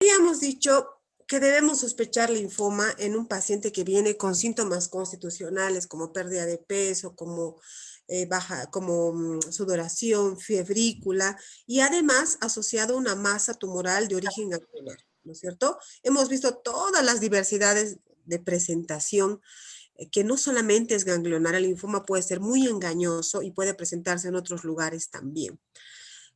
Habíamos dicho que debemos sospechar linfoma en un paciente que viene con síntomas constitucionales como pérdida de peso, como sudoración, febrícula y además asociado a una masa tumoral de origen ganglionar, ¿no es cierto? Hemos visto todas las diversidades de presentación que no solamente es ganglionar, el linfoma puede ser muy engañoso y puede presentarse en otros lugares también.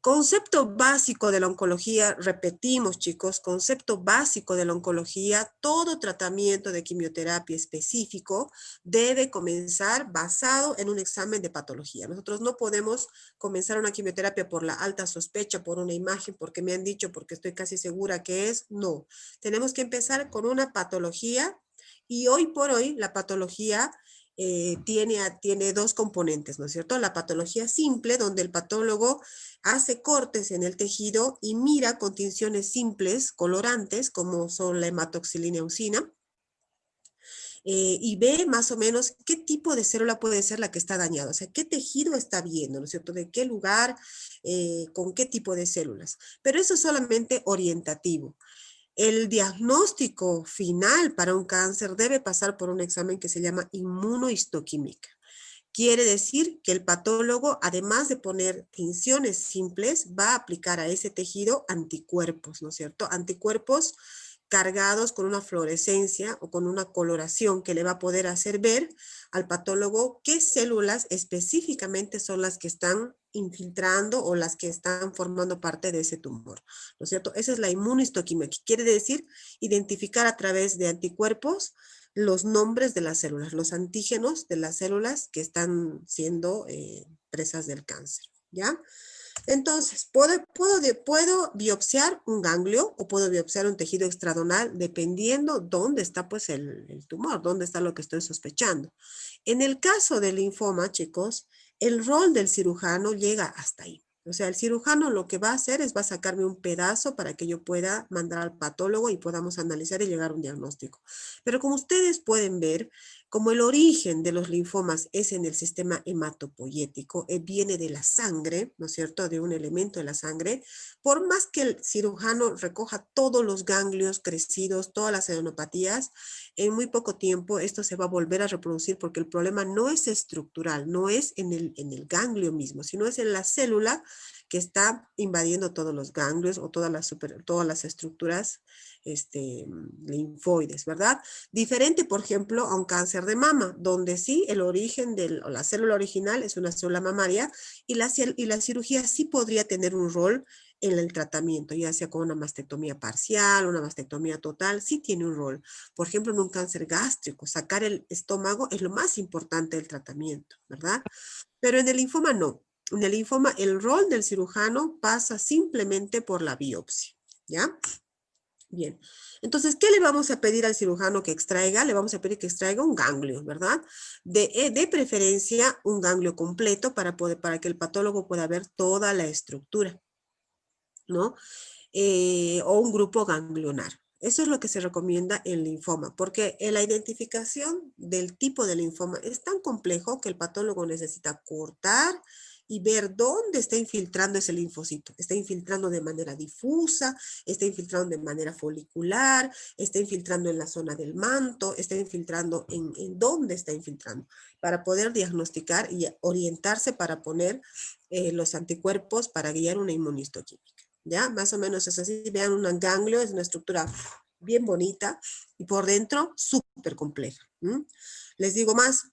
Concepto básico de la oncología, repetimos chicos, concepto básico de la oncología, todo tratamiento de quimioterapia específico debe comenzar basado en un examen de patología. Nosotros no podemos comenzar una quimioterapia por la alta sospecha, por una imagen, porque me han dicho, porque estoy casi segura que es, no. Tenemos que empezar con una patología y hoy por hoy la patología tiene dos componentes, ¿no es cierto? La patología simple, donde el patólogo hace cortes en el tejido y mira con tinciones simples, colorantes, como son la hematoxilineosina, y ve más o menos qué tipo de célula puede ser la que está dañada, o sea, qué tejido está viendo, ¿no es cierto? De qué lugar, con qué tipo de células. Pero eso es solamente orientativo. El diagnóstico final para un cáncer debe pasar por un examen que se llama inmunohistoquímica. Quiere decir que el patólogo, además de poner tinciones simples, va a aplicar a ese tejido anticuerpos, ¿no es cierto? Anticuerpos cargados con una fluorescencia o con una coloración que le va a poder hacer ver al patólogo qué células específicamente son las que están infiltrando o las que están formando parte de ese tumor, ¿no es cierto? Esa es la inmunohistoquímica, quiere decir identificar a través de anticuerpos los nombres de las células, los antígenos de las células que están siendo presas del cáncer, ¿ya? Entonces, puedo biopsiar un ganglio o puedo biopsiar un tejido extradonal dependiendo dónde está pues el tumor, dónde está lo que estoy sospechando. En el caso del linfoma, chicos, el rol del cirujano llega hasta ahí. O sea, el cirujano lo que va a hacer es va a sacarme un pedazo para que yo pueda mandar al patólogo y podamos analizar y llegar a un diagnóstico. Pero como ustedes pueden ver, como el origen de los linfomas es en el sistema hematopoyético, viene de la sangre, ¿no es cierto?, de un elemento de la sangre, por más que el cirujano recoja todos los ganglios crecidos, todas las adenopatías, en muy poco tiempo esto se va a volver a reproducir porque el problema no es estructural, no es en el ganglio mismo, sino es en la célula que está invadiendo todos los ganglios o todas las estructuras linfoides, ¿verdad? Diferente, por ejemplo, a un cáncer de mama, donde sí el origen de la célula original es una célula mamaria y la cirugía sí podría tener un rol en el tratamiento, ya sea con una mastectomía parcial, una mastectomía total, sí tiene un rol. Por ejemplo, en un cáncer gástrico, sacar el estómago es lo más importante del tratamiento, ¿verdad? Pero en el linfoma no. En el linfoma el rol del cirujano pasa simplemente por la biopsia, ¿ya? Bien, entonces, ¿qué le vamos a pedir al cirujano que extraiga? Le vamos a pedir que extraiga un ganglio, ¿verdad? De preferencia, un ganglio completo para que el patólogo pueda ver toda la estructura, ¿no? O un grupo ganglionar. Eso es lo que se recomienda en linfoma, porque la identificación del tipo de linfoma es tan complejo que el patólogo necesita cortar y ver dónde está infiltrando ese linfocito. Está infiltrando de manera difusa, está infiltrando de manera folicular, está infiltrando en la zona del manto, está infiltrando en dónde está infiltrando, para poder diagnosticar y orientarse para poner los anticuerpos para guiar una inmunistoquímica. ¿Ya? Más o menos es así. Vean, un ganglio es una estructura bien bonita y por dentro súper compleja. Les digo más,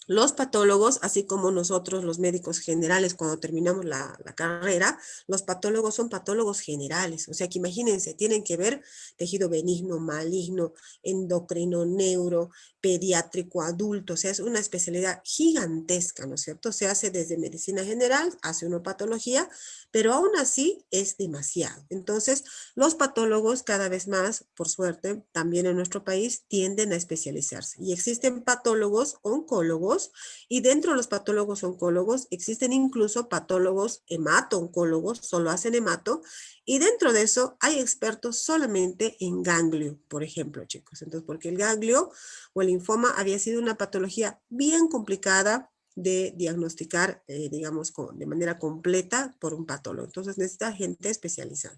los patólogos, así como nosotros los médicos generales cuando terminamos la carrera, los patólogos son patólogos generales, o sea que imagínense, tienen que ver tejido benigno, maligno, endocrino, neuro, pediátrico, adulto, o sea, es una especialidad gigantesca, ¿no es cierto? Se hace desde medicina general, hace una patología, pero aún así es demasiado. Entonces, los patólogos cada vez más, por suerte, también en nuestro país, tienden a especializarse. Y existen patólogos oncólogos y dentro de los patólogos oncólogos existen incluso patólogos hemato-oncólogos, solo hacen hemato, y dentro de eso hay expertos solamente en ganglio, por ejemplo, chicos. Entonces, porque el ganglio o el linfoma había sido una patología bien complicada de diagnosticar, digamos, de manera completa por un patólogo. Entonces necesita gente especializada.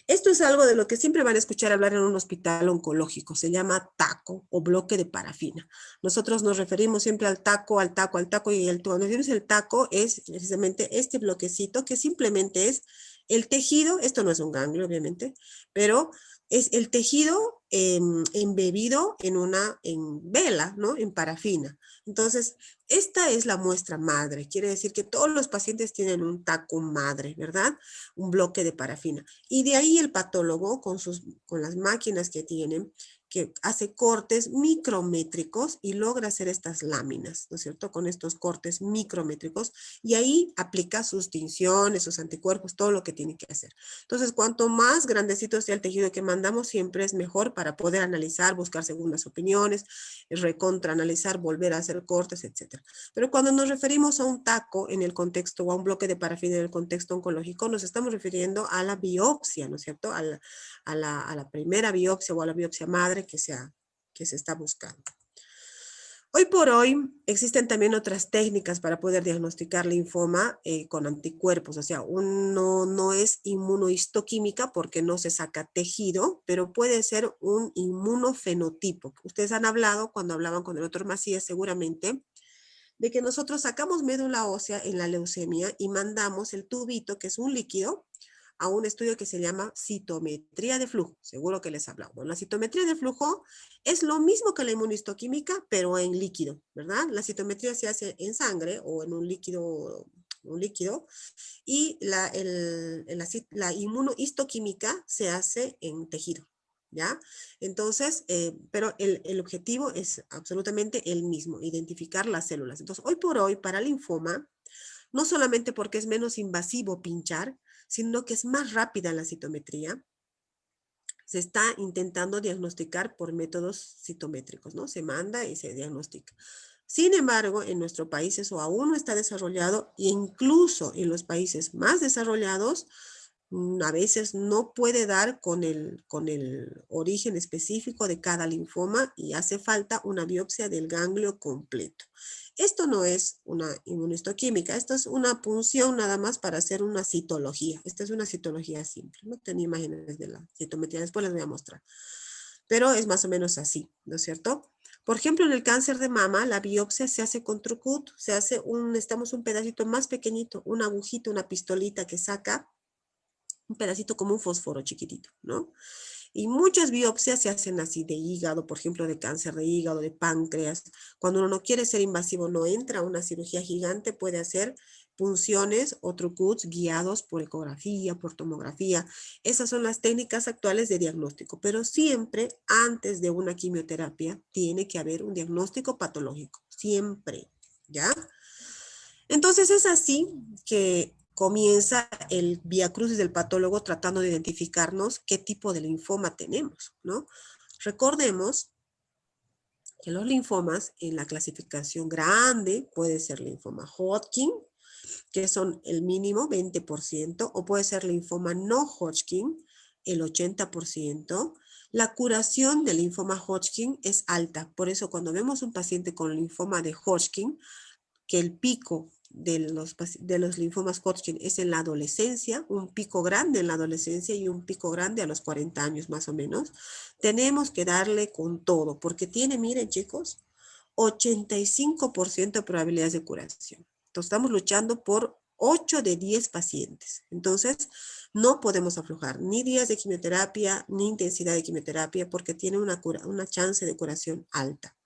Esto es algo de lo que siempre van a escuchar hablar en un hospital oncológico. Se llama taco o bloque de parafina. Nosotros nos referimos siempre al taco, al taco, al taco. Y cuando decimos el taco es precisamente este bloquecito que simplemente es el tejido. Esto no es un ganglio, obviamente, pero es el tejido embebido en vela, ¿no? En parafina. Entonces, esta es la muestra madre. Quiere decir que todos los pacientes tienen un taco madre, ¿verdad? Un bloque de parafina. Y de ahí el patólogo, con las máquinas que tienen, que hace cortes micrométricos y logra hacer estas láminas, ¿no es cierto? Con estos cortes micrométricos y ahí aplica sus tinciones, sus anticuerpos, todo lo que tiene que hacer. Entonces, cuanto más grandecito sea el tejido que mandamos, siempre es mejor para poder analizar, buscar segundas opiniones, recontraanalizar, volver a hacer cortes, etc. Pero cuando nos referimos a un taco en el contexto o a un bloque de parafina en el contexto oncológico, nos estamos refiriendo a la biopsia, ¿no es cierto? A la primera biopsia o a la biopsia madre que se está buscando. Hoy por hoy existen también otras técnicas para poder diagnosticar linfoma con anticuerpos, o sea, no es inmunohistoquímica porque no se saca tejido, pero puede ser un inmunofenotipo. Ustedes han hablado, cuando hablaban con el doctor Macías seguramente, de que nosotros sacamos médula ósea en la leucemia y mandamos el tubito, que es un líquido, a un estudio que se llama citometría de flujo. Seguro que les he hablado. Bueno, la citometría de flujo es lo mismo que la inmunistoquímica, pero en líquido, ¿verdad? La citometría se hace en sangre o en un líquido y la inmunohistoquímica se hace en tejido. ¿Ya? Entonces, pero el objetivo es absolutamente el mismo, identificar las células. Entonces, hoy por hoy, para linfoma, no solamente porque es menos invasivo pinchar, sino que es más rápida la citometría, se está intentando diagnosticar por métodos citométricos, ¿no? Se manda y se diagnostica. Sin embargo, en nuestro país eso aún no está desarrollado e incluso en los países más desarrollados, a veces no puede dar con el origen específico de cada linfoma y hace falta una biopsia del ganglio completo. Esto no es una inmunistoquímica, esto es una punción nada más para hacer una citología. Esta es una citología simple. No tengo imágenes de la citometría, después les voy a mostrar. Pero es más o menos así, ¿no es cierto? Por ejemplo, en el cáncer de mama, la biopsia se hace con Trucut, necesitamos un pedacito más pequeñito, una agujita, una pistolita que saca un pedacito como un fósforo chiquitito, ¿no? Y muchas biopsias se hacen así de hígado, por ejemplo, de cáncer de hígado, de páncreas. Cuando uno no quiere ser invasivo, no entra a una cirugía gigante, puede hacer punciones o trucuts guiados por ecografía, por tomografía. Esas son las técnicas actuales de diagnóstico, pero siempre antes de una quimioterapia tiene que haber un diagnóstico patológico, siempre, ¿ya? Entonces es así que comienza el viacrucis del patólogo tratando de identificarnos qué tipo de linfoma tenemos, ¿no? Recordemos que los linfomas en la clasificación grande puede ser linfoma Hodgkin, que son el mínimo 20%, o puede ser linfoma no Hodgkin, el 80%. La curación del linfoma Hodgkin es alta, por eso cuando vemos un paciente con linfoma de Hodgkin, que el pico de los linfomas Hodgkin es en la adolescencia, un pico grande en la adolescencia y un pico grande a los 40 años más o menos, tenemos que darle con todo, porque tiene, miren chicos, 85% de probabilidades de curación. Entonces estamos luchando por 8 de 10 pacientes. Entonces, no podemos aflojar ni días de quimioterapia, ni intensidad de quimioterapia, porque tiene una chance de curación alta.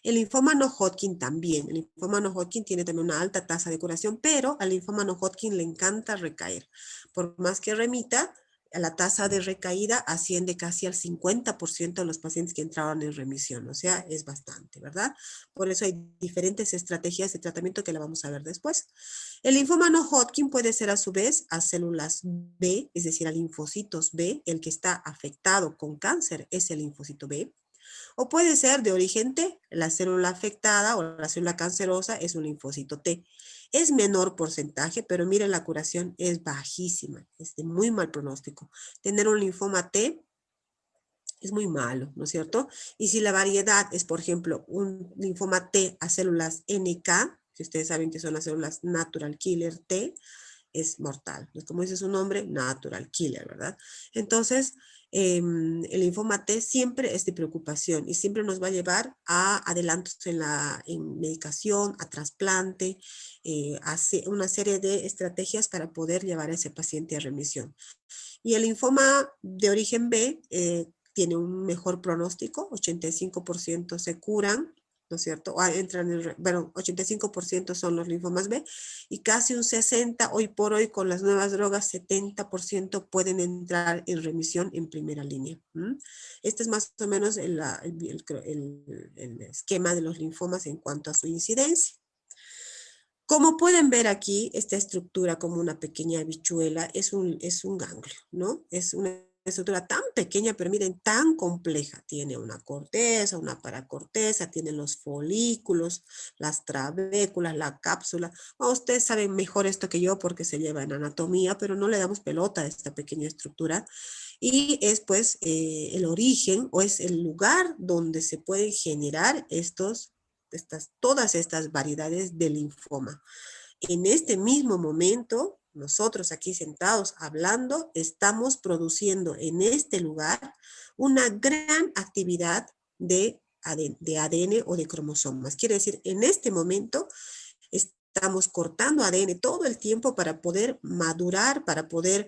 El linfoma no Hodgkin también. El linfoma no Hodgkin tiene también una alta tasa de curación, pero al linfoma no Hodgkin le encanta recaer. Por más que remita, la tasa de recaída asciende casi al 50% de los pacientes que entraban en remisión. O sea, es bastante, ¿verdad? Por eso hay diferentes estrategias de tratamiento que la vamos a ver después. El linfoma no Hodgkin puede ser a su vez a células B, es decir, a linfocitos B. El que está afectado con cáncer es el linfocito B. O puede ser de origen T, la célula afectada o la célula cancerosa es un linfocito T. Es menor porcentaje, pero miren, la curación es bajísima, es de muy mal pronóstico. Tener un linfoma T es muy malo, ¿no es cierto? Y si la variedad es, por ejemplo, un linfoma T a células NK, que ustedes saben que son las células natural killer T, es mortal. Como dice su nombre, natural killer, ¿verdad? Entonces, el linfoma T siempre es de preocupación y siempre nos va a llevar a adelantos en medicación, a trasplante, a una serie de estrategias para poder llevar a ese paciente a remisión. Y el linfoma de origen B tiene un mejor pronóstico, 85% se curan, ¿no es cierto? Entran bueno, 85% son los linfomas B y casi un 60%, hoy por hoy con las nuevas drogas, 70% pueden entrar en remisión en primera línea. Este es más o menos el esquema de los linfomas en cuanto a su incidencia. Como pueden ver aquí, esta estructura como una pequeña habichuela es un ganglio, ¿no? Es una estructura tan pequeña, pero miren, tan compleja. Tiene una corteza, una paracorteza, tiene los folículos, las trabéculas, la cápsula. Bueno, ustedes saben mejor esto que yo porque se lleva en anatomía, pero no le damos pelota a esta pequeña estructura. Y es pues el origen o es el lugar donde se pueden generar todas estas variedades de linfoma. En este mismo momento, nosotros aquí sentados hablando, estamos produciendo en este lugar una gran actividad de ADN o de cromosomas. Quiere decir, en este momento estamos cortando ADN todo el tiempo para poder madurar, para poder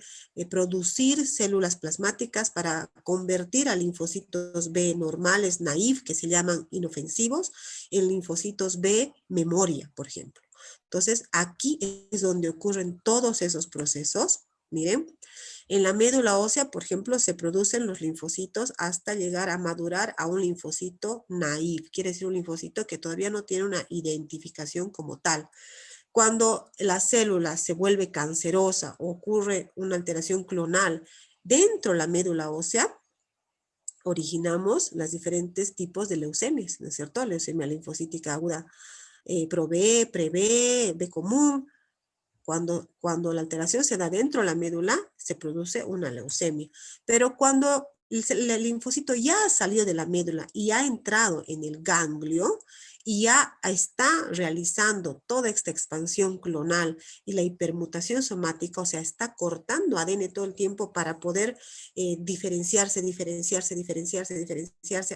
producir células plasmáticas, para convertir a linfocitos B normales, naïf, que se llaman inofensivos, en linfocitos B memoria, por ejemplo. Entonces, aquí es donde ocurren todos esos procesos. Miren, en la médula ósea, por ejemplo, se producen los linfocitos hasta llegar a madurar a un linfocito naïf. Quiere decir un linfocito que todavía no tiene una identificación como tal. Cuando la célula se vuelve cancerosa o ocurre una alteración clonal dentro de la médula ósea, originamos los diferentes tipos de leucemias, ¿no es cierto? Leucemia linfocítica aguda pro-B, pre-B, B común. Cuando la alteración se da dentro de la médula, se produce una leucemia. Pero cuando el linfocito ya ha salido de la médula y ha entrado en el ganglio y ya está realizando toda esta expansión clonal y la hipermutación somática, o sea, está cortando ADN todo el tiempo para poder diferenciarse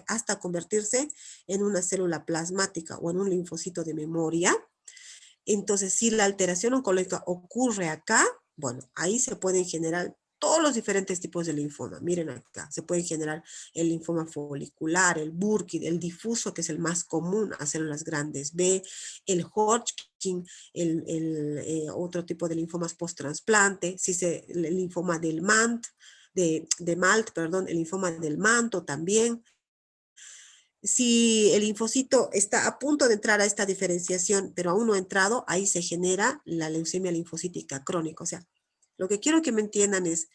hasta convertirse en una célula plasmática o en un linfocito de memoria. Entonces, si la alteración oncológica ocurre acá, bueno, ahí se pueden generar todos los diferentes tipos de linfoma. Miren acá, se puede generar el linfoma folicular, el Burkitt, el difuso, que es el más común a células grandes B, el Hodgkin, otro tipo de linfomas post-trasplante, el linfoma del MANT, el linfoma del manto también. Si el linfocito está a punto de entrar a esta diferenciación, pero aún no ha entrado, ahí se genera la leucemia linfocítica crónica. O sea, lo que quiero que me entiendan es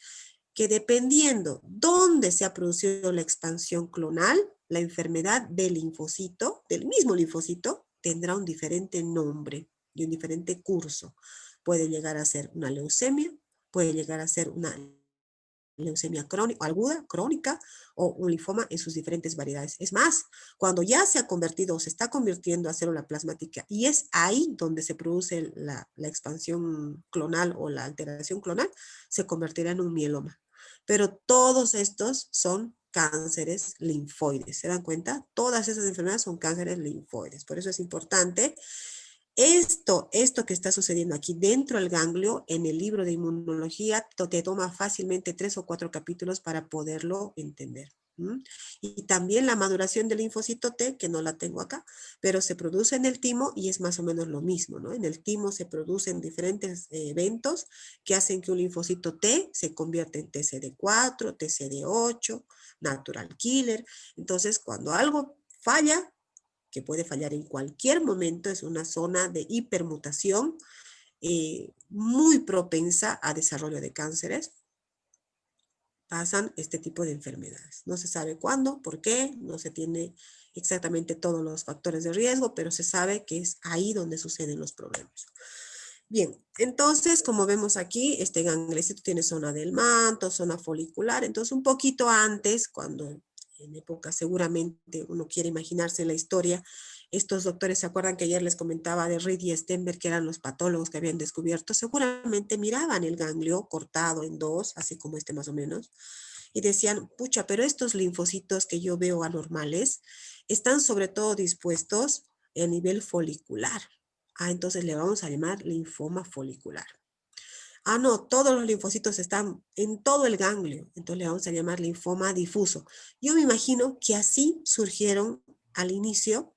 que dependiendo dónde se ha producido la expansión clonal, la enfermedad del linfocito, del mismo linfocito, tendrá un diferente nombre y un diferente curso. Puede llegar a ser una leucemia, puede llegar a ser una leucemia crónica, aguda, crónica, o un linfoma en sus diferentes variedades. Es más, cuando ya se ha convertido o se está convirtiendo a célula plasmática y es ahí donde se produce la expansión clonal o la alteración clonal, se convertirá en un mieloma. Pero todos estos son cánceres linfoides. ¿Se dan cuenta? Todas esas enfermedades son cánceres linfoides. Por eso es importante esto que está sucediendo aquí dentro del ganglio, en el libro de inmunología, te toma fácilmente 3 o 4 capítulos para poderlo entender. Y también la maduración del linfocito T, que no la tengo acá, pero se produce en el timo y es más o menos lo mismo, ¿no? En el timo se producen diferentes eventos que hacen que un linfocito T se convierta en TCD4, TCD8, natural killer. Entonces, cuando algo falla, que puede fallar en cualquier momento, es una zona de hipermutación muy propensa a desarrollo de cánceres, pasan este tipo de enfermedades. No se sabe cuándo, por qué, no se tiene exactamente todos los factores de riesgo, pero se sabe que es ahí donde suceden los problemas. Bien, entonces, como vemos aquí, este ganglecito tiene zona del manto, zona folicular, entonces un poquito antes, cuando en época, seguramente uno quiere imaginarse en la historia, estos doctores, ¿se acuerdan que ayer les comentaba de Reed y Stenberg, que eran los patólogos que habían descubierto? Seguramente miraban el ganglio cortado en dos, así como este más o menos, y decían, pucha, pero estos linfocitos que yo veo anormales están sobre todo dispuestos a nivel folicular. Ah, entonces le vamos a llamar linfoma folicular. Ah, no, todos los linfocitos están en todo el ganglio, entonces le vamos a llamar linfoma difuso. Yo me imagino que así surgieron al inicio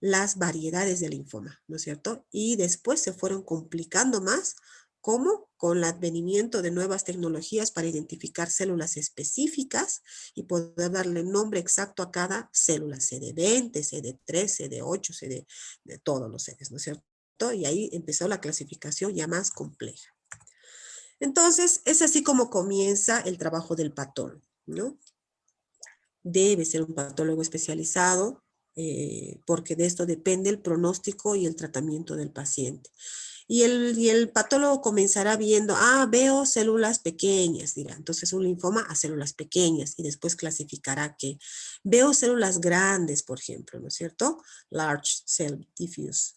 las variedades de linfoma, ¿no es cierto? Y después se fueron complicando más, como con el advenimiento de nuevas tecnologías para identificar células específicas y poder darle nombre exacto a cada célula, CD20, CD3, CD8, CD, de todos los seres, ¿no es cierto? Y ahí empezó la clasificación ya más compleja. Entonces, es así como comienza el trabajo del patólogo, ¿no? Debe ser un patólogo especializado, porque de esto depende el pronóstico y el tratamiento del paciente. Y el patólogo comenzará viendo, veo células pequeñas, dirá. Entonces un linfoma a células pequeñas y después clasificará que veo células grandes, por ejemplo, ¿no es cierto? Large cell diffuse.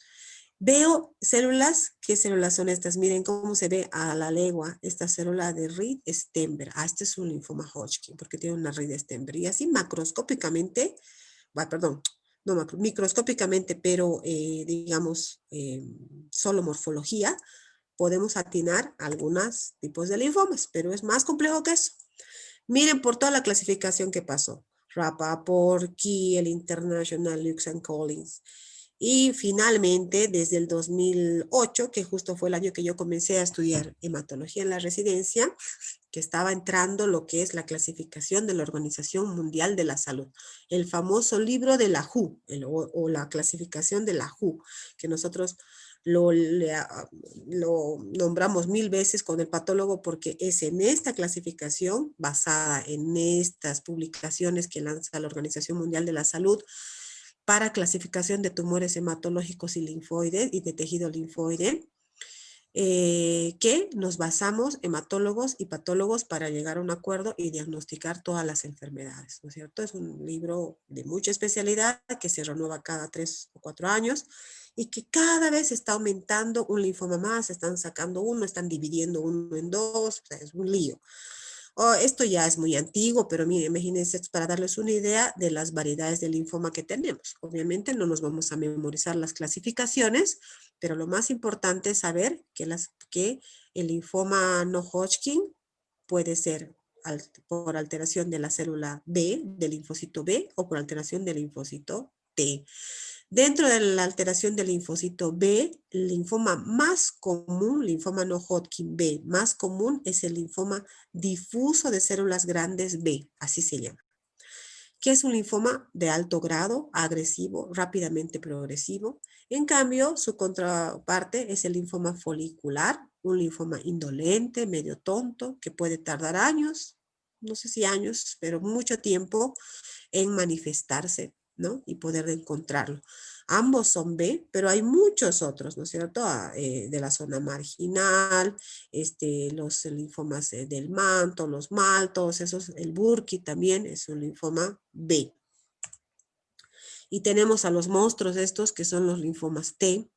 Veo células, ¿qué células son estas? Miren cómo se ve a la legua esta célula de Reed-Stenberg. Este es un linfoma Hodgkin porque tiene una Reed-Stenberg. Y así macroscópicamente, perdón, no microscópicamente, pero digamos, solo morfología, podemos atinar algunos tipos de linfomas, pero es más complejo que eso. Miren por toda la clasificación que pasó. Rappaport, Kiel, International, Lux and Collins. Y finalmente, desde el 2008, que justo fue el año que yo comencé a estudiar hematología en la residencia, que estaba entrando lo que es la clasificación de la Organización Mundial de la Salud, el famoso libro de la WHO, o la clasificación de la WHO, que nosotros lo nombramos 1000 veces con el patólogo porque es en esta clasificación, basada en estas publicaciones que lanza la Organización Mundial de la Salud, para clasificación de tumores hematológicos y linfoides y de tejido linfoide, que nos basamos hematólogos y patólogos para llegar a un acuerdo y diagnosticar todas las enfermedades, ¿no es cierto? Es un libro de mucha especialidad que se renueva cada 3 o 4 años y que cada vez está aumentando un linfoma más, están sacando uno, están dividiendo uno en dos, o sea, es un lío. Esto ya es muy antiguo, pero miren, imagínense para darles una idea de las variedades de linfoma que tenemos. Obviamente no nos vamos a memorizar las clasificaciones, pero lo más importante es saber que el linfoma no Hodgkin puede ser por alteración de la célula B, del linfocito B, o por alteración del linfocito T. Dentro de la alteración del linfocito B, el linfoma más común, linfoma no Hodgkin B, más común es el linfoma difuso de células grandes B, así se llama, que es un linfoma de alto grado, agresivo, rápidamente progresivo. En cambio, su contraparte es el linfoma folicular, un linfoma indolente, medio tonto, que puede tardar años, no sé si años, pero mucho tiempo en manifestarse, ¿no? Y poder encontrarlo. Ambos son B, pero hay muchos otros, ¿no es cierto? De la zona marginal, los linfomas del manto, los maltos, el Burkitt también es un linfoma B. Y tenemos a los monstruos estos que son los linfomas T,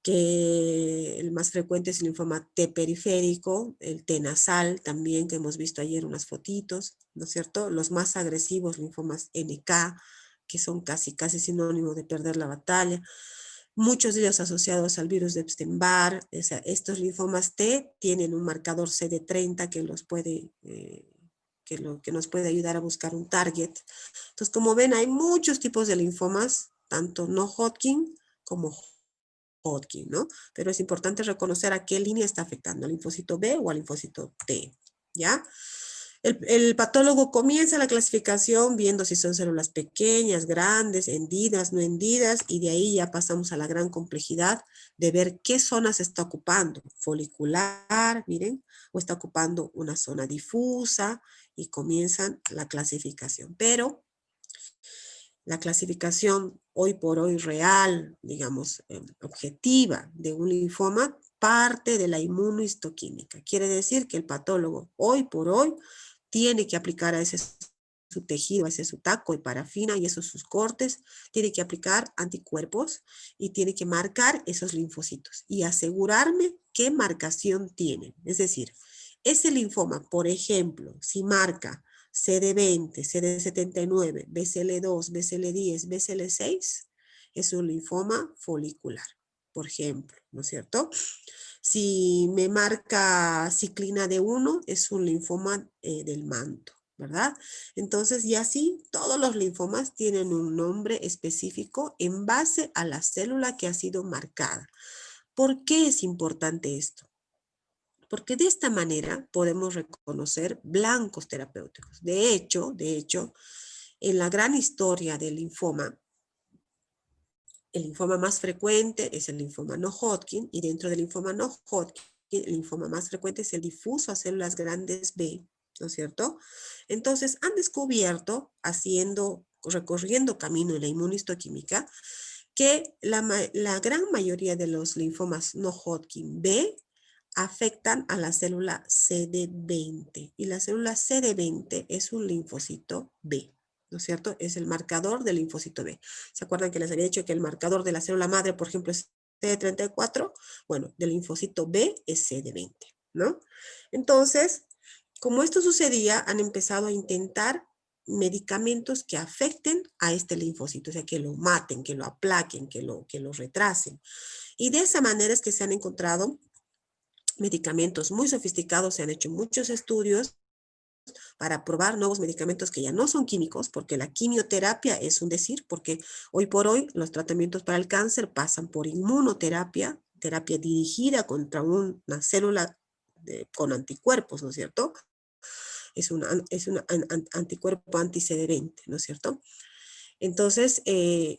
que el más frecuente es el linfoma T periférico, el T nasal también, que hemos visto ayer unas fotitos, ¿no es cierto? Los más agresivos, linfomas NK, que son casi sinónimo de perder la batalla. Muchos de ellos asociados al virus de Epstein-Barr. O sea, estos linfomas T tienen un marcador CD30 que los puede... que nos puede ayudar a buscar un target. Entonces, como ven, hay muchos tipos de linfomas, tanto no Hodgkin como Hodgkin, ¿no? Pero es importante reconocer a qué línea está afectando, al linfocito B o al linfocito T, ¿ya? El patólogo comienza la clasificación viendo si son células pequeñas, grandes, hendidas, no hendidas, y de ahí ya pasamos a la gran complejidad de ver qué zonas está ocupando, folicular, miren, o está ocupando una zona difusa, y comienzan la clasificación. Pero la clasificación hoy por hoy real, digamos, objetiva de un linfoma, parte de la inmunohistoquímica. Quiere decir que el patólogo hoy por hoy tiene que aplicar a ese su tejido, ese es su taco y parafina y esos sus cortes, tiene que aplicar anticuerpos y tiene que marcar esos linfocitos y asegurarme qué marcación tienen. Es decir, ese linfoma, por ejemplo, si marca CD20, CD79, BCL2, BCL10, BCL6, es un linfoma folicular, por ejemplo, ¿no es cierto? Si me marca ciclina D1, es un linfoma del manto, ¿verdad? Entonces, y así, todos los linfomas tienen un nombre específico en base a la célula que ha sido marcada. ¿Por qué es importante esto? Porque de esta manera podemos reconocer blancos terapéuticos. De hecho, en la gran historia del linfoma, el linfoma más frecuente es el linfoma no Hodgkin y dentro del linfoma no Hodgkin, el linfoma más frecuente es el difuso a células grandes B, ¿no es cierto? Entonces han descubierto, recorriendo camino en la inmunistoquímica, que la gran mayoría de los linfomas no Hodgkin B afectan a la célula CD20 y la célula CD20 es un linfocito B, ¿no es cierto? Es el marcador del linfocito B. ¿Se acuerdan que les había dicho que el marcador de la célula madre, por ejemplo, es CD34? Bueno, del linfocito B es CD20, ¿no? Entonces, como esto sucedía, han empezado a intentar medicamentos que afecten a este linfocito, o sea, que lo maten, que lo aplaquen, que lo retrasen. Y de esa manera es que se han encontrado medicamentos muy sofisticados, se han hecho muchos estudios para probar nuevos medicamentos que ya no son químicos, porque la quimioterapia es un decir, porque hoy por hoy los tratamientos para el cáncer pasan por inmunoterapia, terapia dirigida contra una célula con anticuerpos, ¿no es cierto? Es un anticuerpo anti-CD20, ¿no es cierto? Entonces,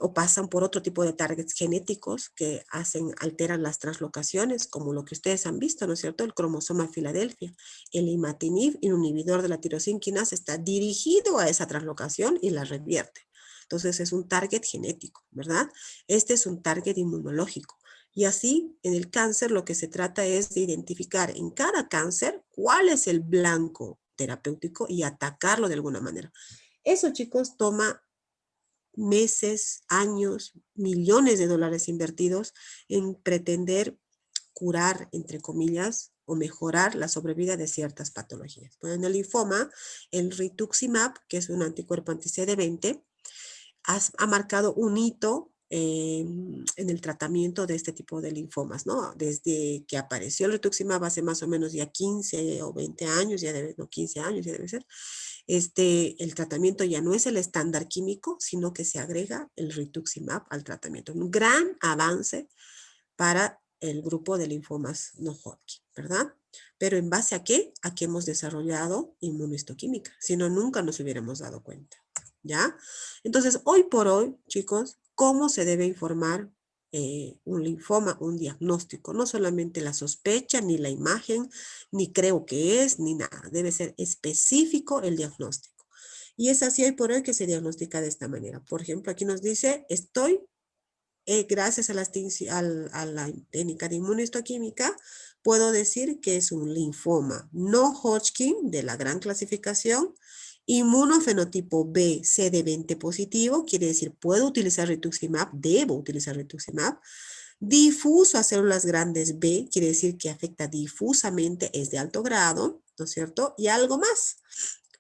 o pasan por otro tipo de targets genéticos que alteran las translocaciones, como lo que ustedes han visto, ¿no es cierto? El cromosoma Filadelfia. El imatinib, un inhibidor de la tirosina quinasa, está dirigido a esa translocación y la revierte. Entonces, es un target genético, ¿verdad? Este es un target inmunológico. Y así, en el cáncer, lo que se trata es de identificar en cada cáncer cuál es el blanco terapéutico y atacarlo de alguna manera. Eso, chicos, toma meses, años, millones de dólares invertidos en pretender curar, entre comillas, o mejorar la sobrevida de ciertas patologías. Pues en el linfoma, el rituximab, que es un anticuerpo anti-CD20, ha marcado un hito en el tratamiento de este tipo de linfomas, ¿no? Desde que apareció el rituximab hace más o menos ya 15 o 20 años, ya debe, no, 15 años ya debe ser, el tratamiento ya no es el estándar químico, sino que se agrega el rituximab al tratamiento. Un gran avance para el grupo de linfomas no Hodgkin, ¿verdad? Pero ¿en base a qué? A que hemos desarrollado inmunohistoquímica. Si no, nunca nos hubiéramos dado cuenta, ¿ya? Entonces, hoy por hoy, chicos, ¿cómo se debe informar un linfoma, un diagnóstico? No solamente la sospecha, ni la imagen, ni creo que es, ni nada. Debe ser específico el diagnóstico. Y es así hoy por hoy que se diagnostica de esta manera. Por ejemplo, aquí nos dice, gracias a la técnica de inmunohistoquímica, puedo decir que es un linfoma no Hodgkin de la gran clasificación, inmunofenotipo B, CD20 positivo, quiere decir puedo utilizar rituximab, debo utilizar rituximab, difuso a células grandes B, quiere decir que afecta difusamente, es de alto grado, ¿no es cierto? Y algo más.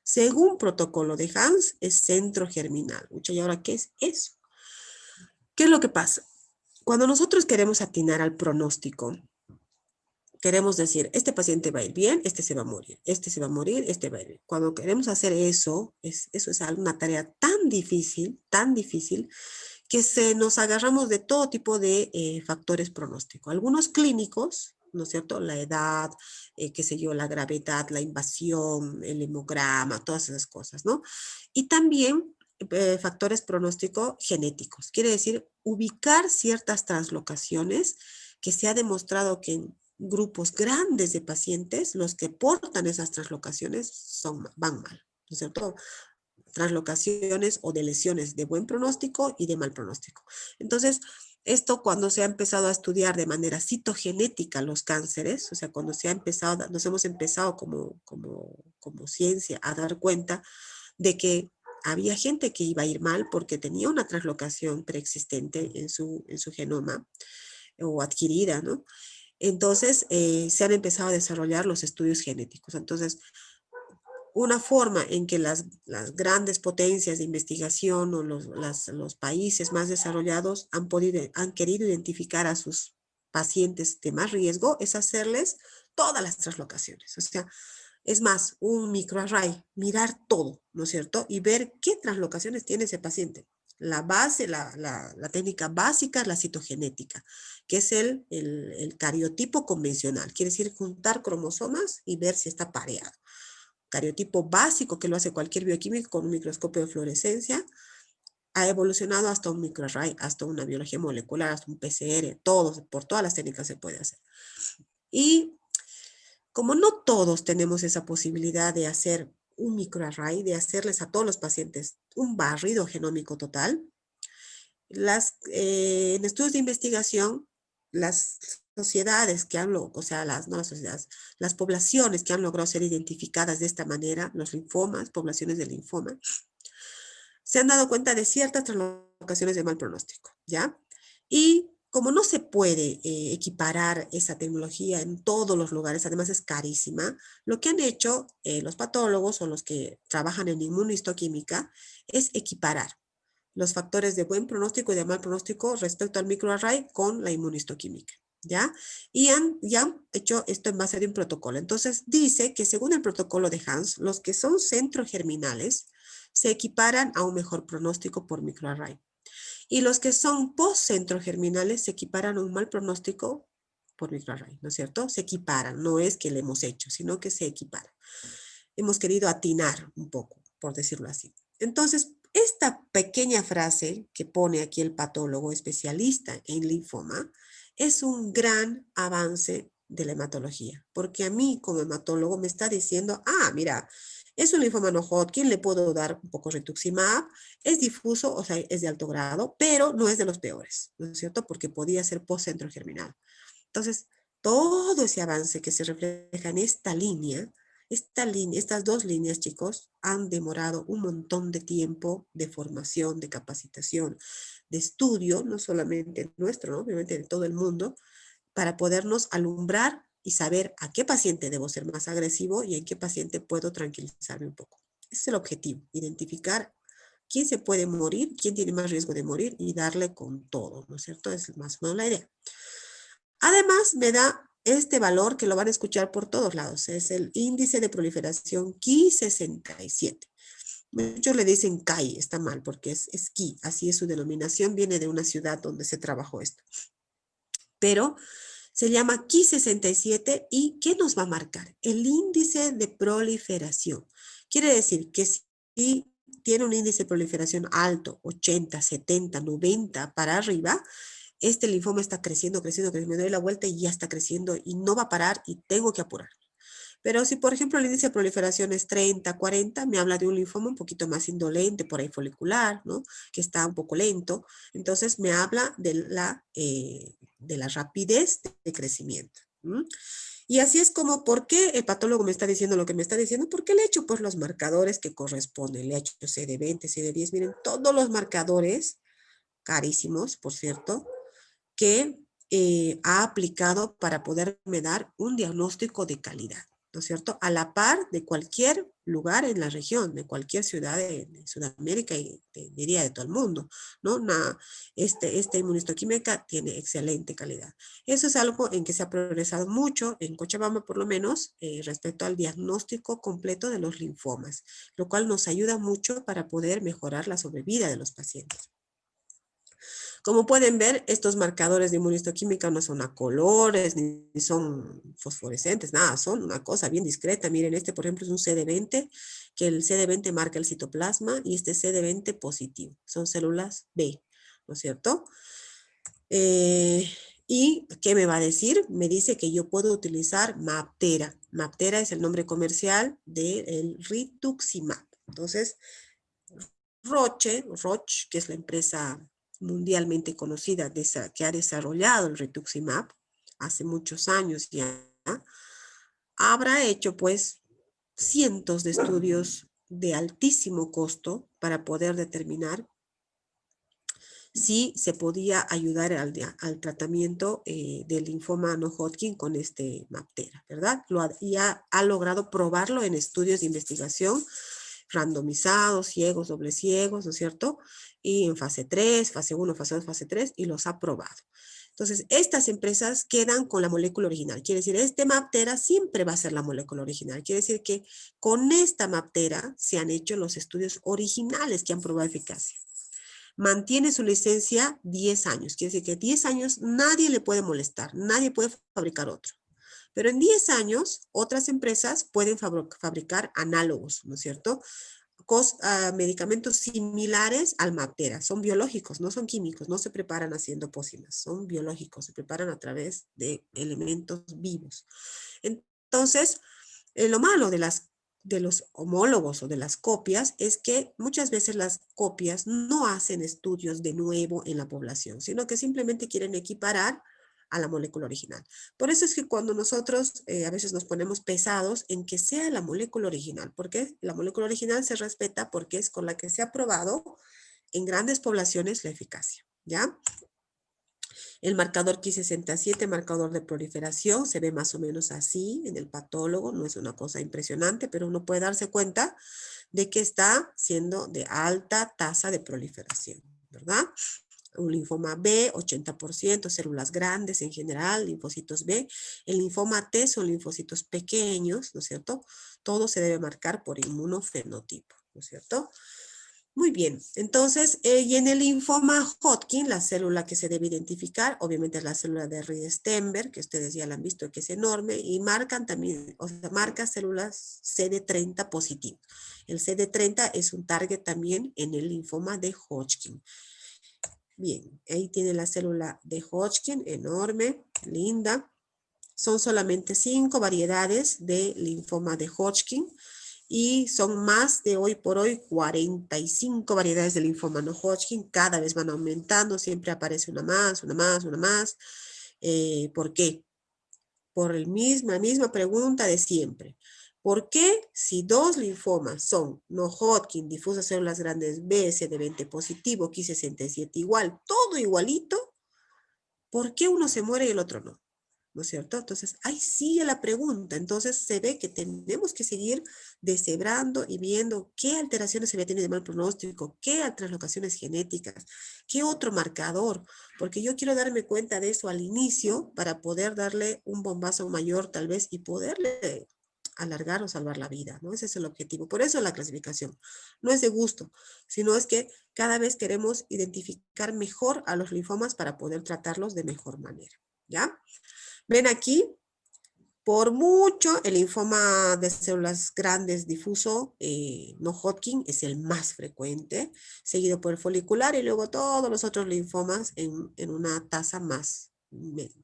Según protocolo de Hans, es centro germinal. ¿Y ahora qué es eso? ¿Qué es lo que pasa? Cuando nosotros queremos atinar al pronóstico, queremos decir, este paciente va a ir bien, este se va a morir, este se va a morir, este va a ir bien. Cuando queremos hacer eso, eso es una tarea tan difícil, que nos agarramos de todo tipo de factores pronósticos. Algunos clínicos, ¿no es cierto? La edad, qué sé yo, la gravedad, la invasión, el hemograma, todas esas cosas, ¿no? Y también factores pronósticos genéticos. Quiere decir, ubicar ciertas translocaciones que se ha demostrado que en grupos grandes de pacientes, los que portan esas translocaciones van mal, ¿no es cierto? Translocaciones o de lesiones de buen pronóstico y de mal pronóstico. Entonces, esto cuando se ha empezado a estudiar de manera citogenética los cánceres, o sea, cuando nos hemos empezado como ciencia a dar cuenta de que había gente que iba a ir mal porque tenía una translocación preexistente en su genoma o adquirida, ¿no? Entonces, se han empezado a desarrollar los estudios genéticos. Entonces, una forma en que las grandes potencias de investigación o los países más desarrollados han querido identificar a sus pacientes de más riesgo es hacerles todas las translocaciones. O sea, es más, un microarray, mirar todo, ¿no es cierto? Y ver qué translocaciones tiene ese paciente. La base, la técnica básica es la citogenética, que es el cariotipo convencional. Quiere decir juntar cromosomas y ver si está pareado. Cariotipo básico que lo hace cualquier bioquímico con un microscopio de fluorescencia, ha evolucionado hasta un microarray, hasta una biología molecular, hasta un PCR, por todas las técnicas se puede hacer. Y como no todos tenemos esa posibilidad de hacer un microarray, de hacerles a todos los pacientes un barrido genómico total, en estudios de investigación, las sociedades que han logrado, o sea, no las sociedades, las poblaciones que han logrado ser identificadas de esta manera, los linfomas, poblaciones de linfoma, se han dado cuenta de ciertas translocaciones de mal pronóstico, ¿ya? Y como no se puede equiparar esa tecnología en todos los lugares, además es carísima, lo que han hecho los patólogos o los que trabajan en inmunohistoquímica es equiparar los factores de buen pronóstico y de mal pronóstico respecto al microarray con la inmunistoquímica, ¿ya? Y han hecho esto en base de un protocolo. Entonces, dice que según el protocolo de Hans, los que son centrogerminales se equiparan a un mejor pronóstico por microarray. Y los que son post-centrogerminales se equiparan a un mal pronóstico por microarray, ¿no es cierto? Se equiparan, no es que le hemos hecho, sino que se equiparan. Hemos querido atinar un poco, por decirlo así. Entonces, esta pequeña frase que pone aquí el patólogo especialista en linfoma es un gran avance de la hematología, porque a mí como hematólogo me está diciendo, mira, es un linfoma no Hodgkin, le puedo dar un poco rituximab, es difuso, o sea, es de alto grado, pero no es de los peores, ¿no es cierto? Porque podía ser post-centro germinal. Entonces, todo ese avance que se refleja en estas dos líneas, chicos, han demorado un montón de tiempo de formación, de capacitación, de estudio, no solamente nuestro, ¿no? Obviamente de todo el mundo, para podernos alumbrar y saber a qué paciente debo ser más agresivo y en qué paciente puedo tranquilizarme un poco. Ese es el objetivo, identificar quién se puede morir, quién tiene más riesgo de morir y darle con todo, ¿no es cierto? Es más o menos la idea. Además, me da este valor que lo van a escuchar por todos lados. Es el índice de proliferación Ki67. Muchos le dicen CAI, está mal porque es Ki, así es su denominación, viene de una ciudad donde se trabajó esto. Pero se llama Ki67 y ¿qué nos va a marcar? El índice de proliferación. Quiere decir que si tiene un índice de proliferación alto, 80, 70, 90 para arriba, este linfoma está creciendo, creciendo, creciendo, me doy la vuelta y ya está creciendo y no va a parar y tengo que apurar. Pero si, por ejemplo, el índice de proliferación es 30, 40, me habla de un linfoma un poquito más indolente, por ahí folicular, ¿no? Que está un poco lento. Entonces, me habla de la rapidez de crecimiento. ¿Mm? Y así es como, ¿por qué el patólogo me está diciendo lo que me está diciendo? Porque le he hecho pues los marcadores que corresponden. Le he hecho CD20, CD10. Miren, todos los marcadores, carísimos, por cierto, que ha aplicado para poderme dar un diagnóstico de calidad, ¿no es cierto? A la par de cualquier lugar en la región, de cualquier ciudad de Sudamérica y diría de todo el mundo, ¿no? Esta inmunistoquímica tiene excelente calidad. Eso es algo en que se ha progresado mucho, en Cochabamba por lo menos, respecto al diagnóstico completo de los linfomas, lo cual nos ayuda mucho para poder mejorar la sobrevida de los pacientes. Como pueden ver, estos marcadores de inmunistoquímica no son a colores, ni son fosforescentes, nada, son una cosa bien discreta. Miren, este por ejemplo es un CD20, que el CD20 marca el citoplasma y este CD20 positivo. Son células B, ¿no es cierto? ¿Y qué me va a decir? Me dice que yo puedo utilizar MabThera. MabThera es el nombre comercial del rituximab. Entonces, Roche, que es la empresa mundialmente conocida que ha desarrollado el rituximab hace muchos años ya, habrá hecho pues cientos de estudios de altísimo costo para poder determinar si se podía ayudar al tratamiento del linfoma no Hodgkin con este MAPTERA, ¿verdad? Ya ha logrado probarlo en estudios de investigación randomizados, ciegos, dobles ciegos, ¿no es cierto? Y en fase 3, fase 1, fase 2, fase 3, y los ha probado. Entonces, estas empresas quedan con la molécula original. Quiere decir, este MAPTERA siempre va a ser la molécula original. Quiere decir que con esta MAPTERA se han hecho los estudios originales que han probado eficacia. Mantiene su licencia 10 años. Quiere decir que 10 años nadie le puede molestar, nadie puede fabricar otro. Pero en 10 años, otras empresas pueden fabricar análogos, ¿no es cierto? Medicamentos similares al MAPTERA. Son biológicos, no son químicos, no se preparan haciendo pócimas, son biológicos, se preparan a través de elementos vivos. Entonces, lo malo de los homólogos o de las copias es que muchas veces las copias no hacen estudios de nuevo en la población, sino que simplemente quieren equiparar a la molécula original. Por eso es que cuando nosotros a veces nos ponemos pesados en que sea la molécula original, porque la molécula original se respeta porque es con la que se ha probado en grandes poblaciones la eficacia, ¿ya? El marcador Ki67, marcador de proliferación, se ve más o menos así en el patólogo, no es una cosa impresionante, pero uno puede darse cuenta de que está siendo de alta tasa de proliferación, ¿verdad? Un linfoma B, 80%, células grandes en general, linfocitos B. El linfoma T son linfocitos pequeños, ¿no es cierto? Todo se debe marcar por inmunofenotipo, ¿no es cierto? Muy bien, entonces, y en el linfoma Hodgkin, la célula que se debe identificar, obviamente es la célula de Reed-Steinberg, que ustedes ya la han visto que es enorme, y marcan también, o sea, marca células CD30 positivo. El CD30 es un target también en el linfoma de Hodgkin. Bien, ahí tiene la célula de Hodgkin, enorme, linda. Son solamente 5 variedades de linfoma de Hodgkin y son más de hoy por hoy 45 variedades de linfoma no Hodgkin. Cada vez van aumentando, siempre aparece una más, una más, una más. ¿Por qué? Por la misma pregunta de siempre. ¿Por qué si dos linfomas son no Hodgkin, difusas células grandes B, CD20 positivo, Ki67 igual, todo igualito, ¿por qué uno se muere y el otro no? ¿No es cierto? Entonces, ahí sigue la pregunta. Entonces, se ve que tenemos que seguir deshebrando y viendo qué alteraciones se le tiene de mal pronóstico, qué translocaciones genéticas, qué otro marcador, porque yo quiero darme cuenta de eso al inicio para poder darle un bombazo mayor tal vez y poderle alargar o salvar la vida, ¿no? Ese es el objetivo. Por eso la clasificación no es de gusto, sino es que cada vez queremos identificar mejor a los linfomas para poder tratarlos de mejor manera, ¿ya? Ven aquí, por mucho, el linfoma de células grandes difuso, no Hodgkin, es el más frecuente, seguido por el folicular y luego todos los otros linfomas en una tasa más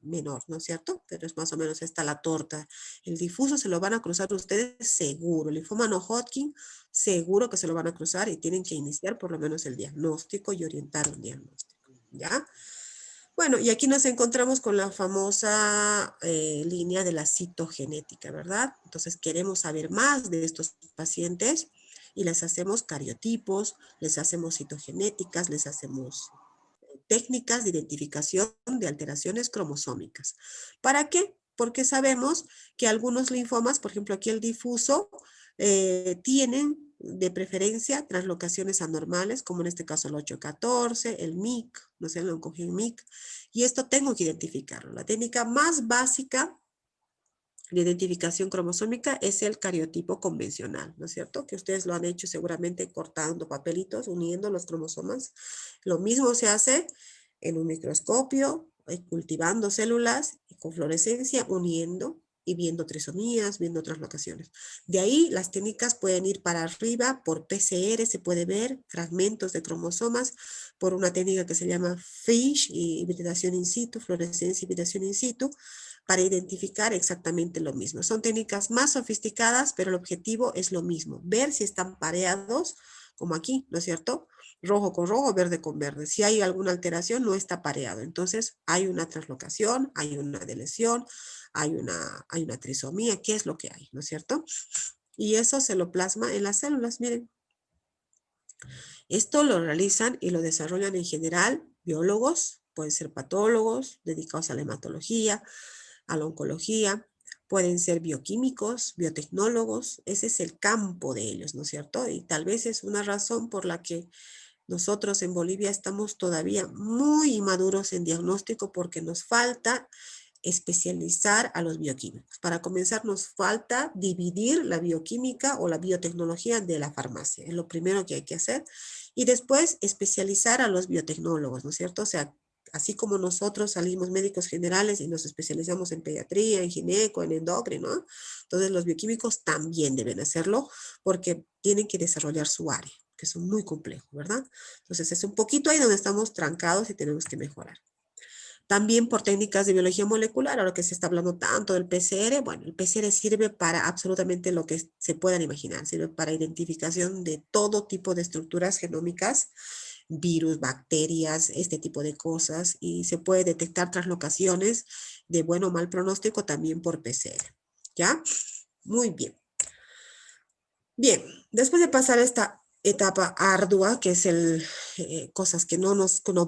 menor, ¿no es cierto? Pero es más o menos esta la torta. El difuso se lo van a cruzar ustedes seguro. El linfoma no Hodgkin, seguro que se lo van a cruzar y tienen que iniciar por lo menos el diagnóstico y orientar un diagnóstico, ¿ya? Bueno, y aquí nos encontramos con la famosa línea de la citogenética, ¿verdad? Entonces queremos saber más de estos pacientes y les hacemos cariotipos, les hacemos citogenéticas, les hacemos técnicas de identificación de alteraciones cromosómicas. ¿Para qué? Porque sabemos que algunos linfomas, por ejemplo aquí el difuso, tienen de preferencia translocaciones anormales, como en este caso el 814, el MIC, no sé, el oncogén MIC, y esto tengo que identificarlo. La técnica más básica de identificación cromosómica es el cariotipo convencional, ¿no es cierto? Que ustedes lo han hecho seguramente cortando papelitos, uniendo los cromosomas. Lo mismo se hace en un microscopio, cultivando células con fluorescencia, uniendo y viendo trisomías, viendo translocaciones. De ahí las técnicas pueden ir para arriba, por PCR se puede ver fragmentos de cromosomas, por una técnica que se llama FISH, hibridación in situ, fluorescencia, hibridación in situ, para identificar exactamente lo mismo. Son técnicas más sofisticadas, pero el objetivo es lo mismo, ver si están pareados, como aquí, ¿no es cierto? Rojo con rojo, verde con verde. Si hay alguna alteración, no está pareado. Entonces, hay una translocación, hay una deleción, hay una trisomía, ¿qué es lo que hay? ¿No es cierto? Y eso se lo plasma en las células, miren. Esto lo realizan y lo desarrollan en general biólogos, pueden ser patólogos dedicados a la hematología, a la oncología, pueden ser bioquímicos, biotecnólogos, ese es el campo de ellos, ¿no es cierto? Y tal vez es una razón por la que nosotros en Bolivia estamos todavía muy inmaduros en diagnóstico porque nos falta especializar a los bioquímicos. Para comenzar, nos falta dividir la bioquímica o la biotecnología de la farmacia. Es lo primero que hay que hacer. Y después especializar a los biotecnólogos, ¿no es cierto? O sea, así como nosotros salimos médicos generales y nos especializamos en pediatría, en gineco, en endocrino, ¿no? Entonces los bioquímicos también deben hacerlo porque tienen que desarrollar su área, que son muy complejos, ¿verdad? Entonces es un poquito ahí donde estamos trancados y tenemos que mejorar. También por técnicas de biología molecular, ahora que se está hablando tanto del PCR, bueno, el PCR sirve para absolutamente lo que se puedan imaginar, sirve para identificación de todo tipo de estructuras genómicas, virus, bacterias, este tipo de cosas, y se puede detectar translocaciones de buen o mal pronóstico también por PCR, ¿ya? Muy bien. Bien, después de pasar esta etapa ardua, que es cosas que no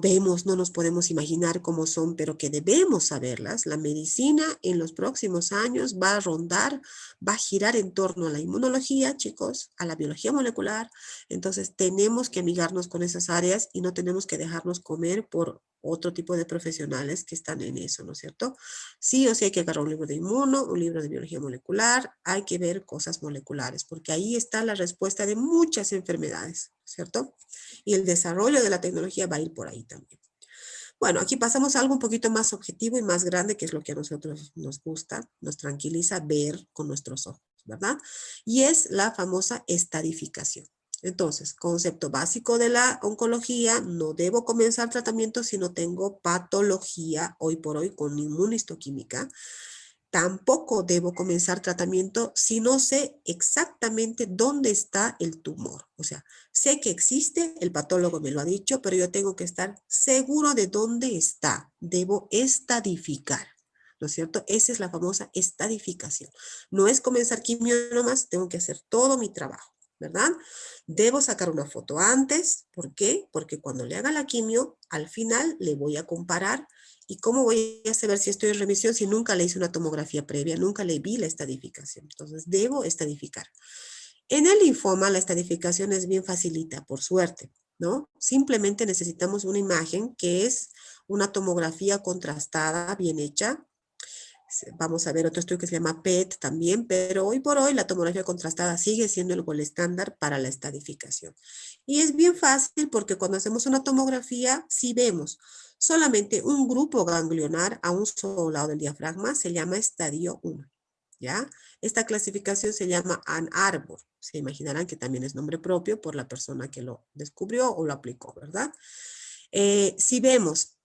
vemos, no nos podemos imaginar cómo son, pero que debemos saberlas, la medicina en los próximos años va a rondar, va a girar en torno a la inmunología, chicos, a la biología molecular. Entonces tenemos que amigarnos con esas áreas y no tenemos que dejarnos comer por otro tipo de profesionales que están en eso, ¿no es cierto? Sí o sí hay que agarrar un libro de inmuno, un libro de biología molecular, hay que ver cosas moleculares, porque ahí está la respuesta de muchas enfermedades, ¿cierto? Y el desarrollo de la tecnología va a ir por ahí también. Bueno, aquí pasamos a algo un poquito más objetivo y más grande, que es lo que a nosotros nos gusta, nos tranquiliza ver con nuestros ojos, ¿verdad? Y es la famosa estadificación. Entonces, concepto básico de la oncología, no debo comenzar tratamiento si no tengo patología hoy por hoy con inmunistoquímica. Tampoco debo comenzar tratamiento si no sé exactamente dónde está el tumor. O sea, sé que existe, el patólogo me lo ha dicho, pero yo tengo que estar seguro de dónde está. Debo estadificar, ¿no es cierto? Esa es la famosa estadificación. No es comenzar quimio nomás, tengo que hacer todo mi trabajo, ¿verdad? Debo sacar una foto antes. ¿Por qué? Porque cuando le haga la quimio, al final le voy a comparar. ¿Y cómo voy a saber si estoy en remisión si nunca le hice una tomografía previa, nunca le vi la estadificación? Entonces, debo estadificar. En el linfoma, la estadificación es bien facilita, por suerte, ¿no? Simplemente necesitamos una imagen que es una tomografía contrastada, bien hecha. Vamos a ver otro estudio que se llama PET también, pero hoy por hoy la tomografía contrastada sigue siendo el gol estándar para la estadificación. Y es bien fácil porque cuando hacemos una tomografía, si vemos solamente un grupo ganglionar a un solo lado del diafragma, se llama estadio 1. ¿Ya? Esta clasificación se llama Ann Arbor. Se imaginarán que también es nombre propio por la persona que lo descubrió o lo aplicó, ¿verdad? Si vemos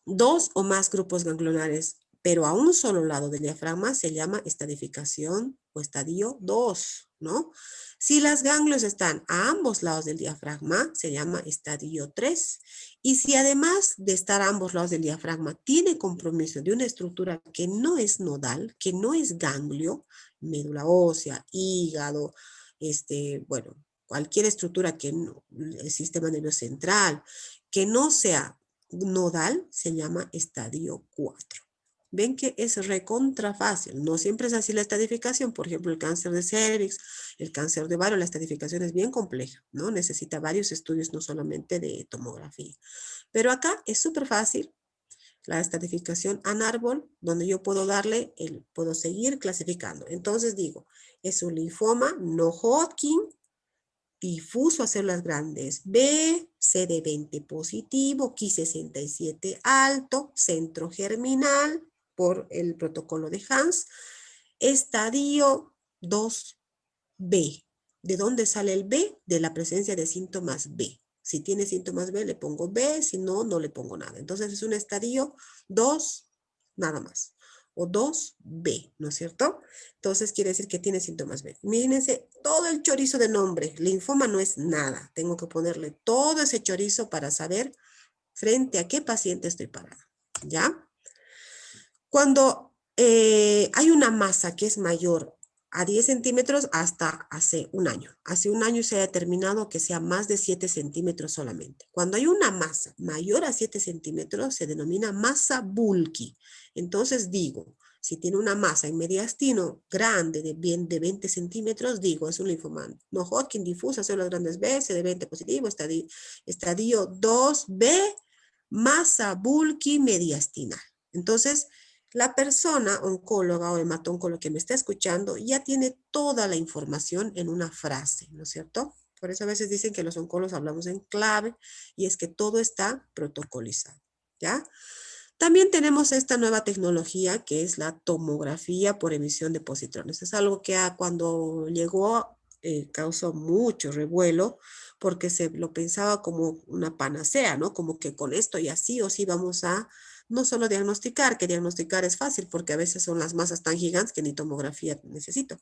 dos o más grupos ganglionares, pero a un solo lado del diafragma, se llama estadificación o estadio 2, ¿no? Si las ganglios están a ambos lados del diafragma, se llama estadio 3. Y si además de estar a ambos lados del diafragma, tiene compromiso de una estructura que no es nodal, que no es ganglio, médula ósea, hígado, bueno, cualquier estructura que no, el sistema nervioso central, que no sea nodal, se llama estadio 4. Ven que es recontra fácil. No siempre es así la estadificación. Por ejemplo, el cáncer de cervix, el cáncer de ovario, la estadificación es bien compleja, ¿no? Necesita varios estudios, no solamente de tomografía. Pero acá es súper fácil. La estadificación en árbol, donde yo puedo puedo seguir clasificando. Entonces digo, es un linfoma no Hodgkin, difuso a células grandes B, CD20 positivo, Ki67 alto, centro germinal por el protocolo de Hans, estadio 2B. ¿De dónde sale el B? De la presencia de síntomas B. Si tiene síntomas B, le pongo B, si no, no le pongo nada. Entonces es un estadio 2, nada más. O 2B, ¿no es cierto? Entonces quiere decir que tiene síntomas B. Mírense todo el chorizo de nombre. Linfoma no es nada. Tengo que ponerle todo ese chorizo para saber frente a qué paciente estoy parada. ¿Ya? Cuando hay una masa que es mayor a 10 centímetros hasta hace un año. Hace un año se ha determinado que sea más de 7 centímetros solamente. Cuando hay una masa mayor a 7 centímetros, se denomina masa bulky. Entonces digo, si tiene una masa en mediastino grande de 20 centímetros, digo, es un linfoma no Hodgkin difusa, células grandes B, CD20 positivo, estadio 2B, masa bulky mediastinal. Entonces, la persona oncóloga o hematólogo que me está escuchando ya tiene toda la información en una frase, ¿no es cierto? Por eso a veces dicen que los oncólogos hablamos en clave y es que todo está protocolizado, ¿ya? También tenemos esta nueva tecnología que es la tomografía por emisión de positrones. Es algo que cuando llegó causó mucho revuelo porque se lo pensaba como una panacea, ¿no? Como que con esto ya sí o sí vamos a no solo diagnosticar, que diagnosticar es fácil porque a veces son las masas tan gigantes que ni tomografía necesito,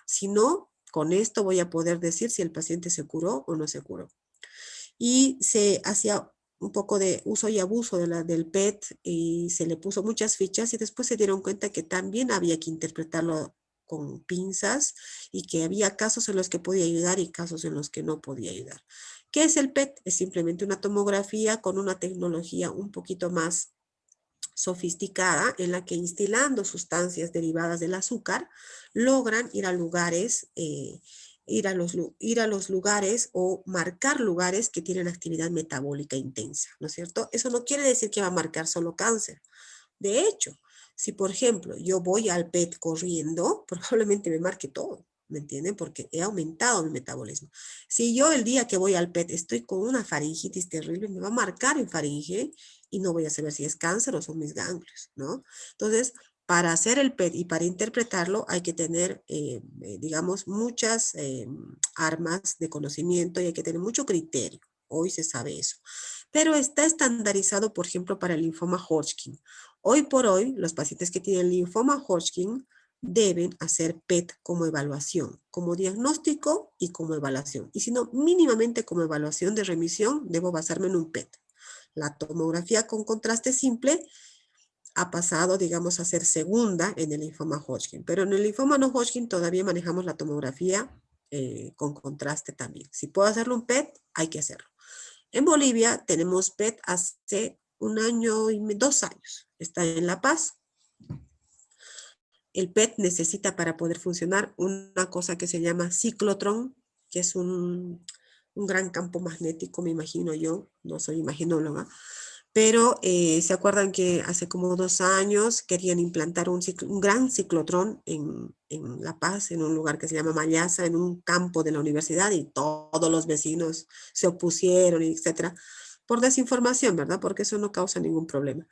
sino con esto voy a poder decir si el paciente se curó o no se curó. Y se hacía un poco de uso y abuso del PET y se le puso muchas fichas y después se dieron cuenta que también había que interpretarlo con pinzas y que había casos en los que podía ayudar y casos en los que no podía ayudar. ¿Qué es el PET? Es simplemente una tomografía con una tecnología un poquito más sofisticada en la que instilando sustancias derivadas del azúcar logran ir a lugares, ir a los lugares o marcar lugares que tienen actividad metabólica intensa, ¿no es cierto? Eso no quiere decir que va a marcar solo cáncer. De hecho, si por ejemplo yo voy al PET corriendo, probablemente me marque todo. ¿Me entienden? Porque he aumentado mi metabolismo. Si yo el día que voy al PET estoy con una faringitis terrible, me va a marcar en faringe y no voy a saber si es cáncer o son mis ganglios, ¿no? Entonces, para hacer el PET y para interpretarlo hay que tener, digamos, muchas armas de conocimiento y hay que tener mucho criterio. Hoy se sabe eso. Pero está estandarizado, por ejemplo, para el linfoma Hodgkin. Hoy por hoy, los pacientes que tienen linfoma Hodgkin deben hacer PET como evaluación, como diagnóstico y como evaluación. Y si no, mínimamente como evaluación de remisión, debo basarme en un PET. La tomografía con contraste simple ha pasado, digamos, a ser segunda en el linfoma Hodgkin, pero en el linfoma no Hodgkin todavía manejamos la tomografía con contraste también. Si puedo hacerlo un PET, hay que hacerlo. En Bolivia tenemos PET hace un año y 2 años. Está en La Paz. El PET necesita para poder funcionar una cosa que se llama ciclotrón, que es un gran campo magnético, me imagino yo, no soy imaginóloga, pero se acuerdan que hace como 2 años querían implantar un gran ciclotrón en La Paz, en un lugar que se llama Mayasa, en un campo de la universidad, y todos los vecinos se opusieron, etcétera, por desinformación, ¿verdad? Porque eso no causa ningún problema.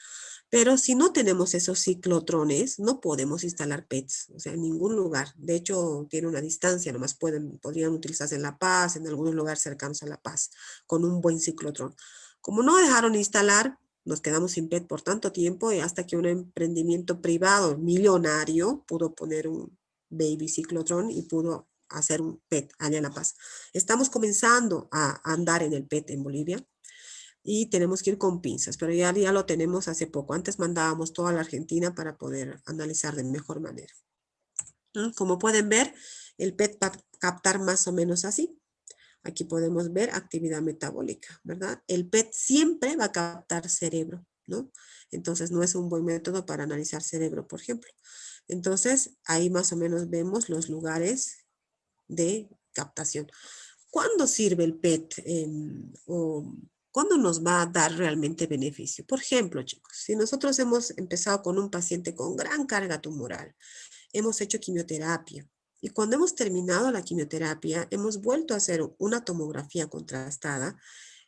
Pero si no tenemos esos ciclotrones, no podemos instalar PETs, o sea, en ningún lugar. De hecho, tiene una distancia, nomás podrían utilizarse en La Paz, en algunos lugares cercanos a La Paz, con un buen ciclotrón. Como no dejaron instalar, nos quedamos sin PET por tanto tiempo y hasta que un emprendimiento privado millonario pudo poner un baby ciclotrón y pudo hacer un PET allá en La Paz. Estamos comenzando a andar en el PET en Bolivia y tenemos que ir con pinzas, pero ya lo tenemos hace poco. Antes mandábamos toda la Argentina para poder analizar de mejor manera. Como pueden ver, el PET va a captar más o menos así. Aquí podemos ver actividad metabólica, ¿verdad? El PET siempre va a captar cerebro, ¿no? Entonces no es un buen método para analizar cerebro, por ejemplo. Entonces ahí más o menos vemos los lugares de captación. ¿Cuándo sirve el PET o cuándo nos va a dar realmente beneficio? Por ejemplo, chicos, si nosotros hemos empezado con un paciente con gran carga tumoral, hemos hecho quimioterapia y cuando hemos terminado la quimioterapia, hemos vuelto a hacer una tomografía contrastada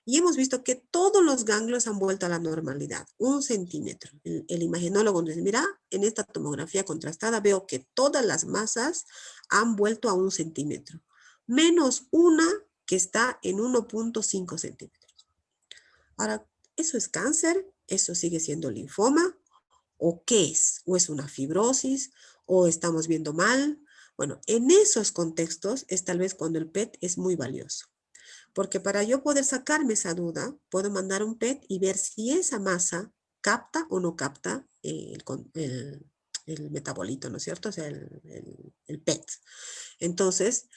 y hemos visto que todos los ganglios han vuelto a la normalidad, 1 centímetro. El imagenólogo nos dice, mira, en esta tomografía contrastada veo que todas las masas han vuelto a 1 centímetro, menos una que está en 1,5 centímetros. Ahora, ¿eso es cáncer? ¿Eso sigue siendo linfoma? ¿O qué es? ¿O es una fibrosis? ¿O estamos viendo mal? Bueno, en esos contextos es tal vez cuando el PET es muy valioso. Porque para yo poder sacarme esa duda, puedo mandar un PET y ver si esa masa capta o no capta el metabolito, ¿no es cierto? O sea, el PET. Entonces,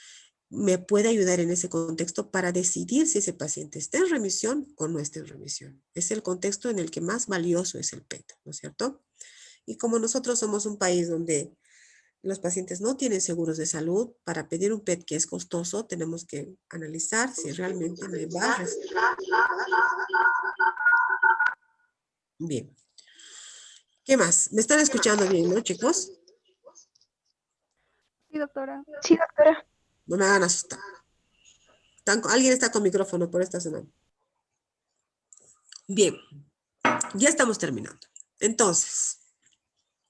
me puede ayudar en ese contexto para decidir si ese paciente está en remisión o no está en remisión. Es el contexto en el que más valioso es el PET, ¿no es cierto? Y como nosotros somos un país donde los pacientes no tienen seguros de salud, para pedir un PET que es costoso, tenemos que analizar si realmente me va a resultar. Bien. ¿Qué más? ¿Me están escuchando bien, no, chicos? Sí, doctora. Sí, doctora. No me hagan asustar. Alguien está con micrófono por esta zona. Bien, ya estamos terminando. Entonces,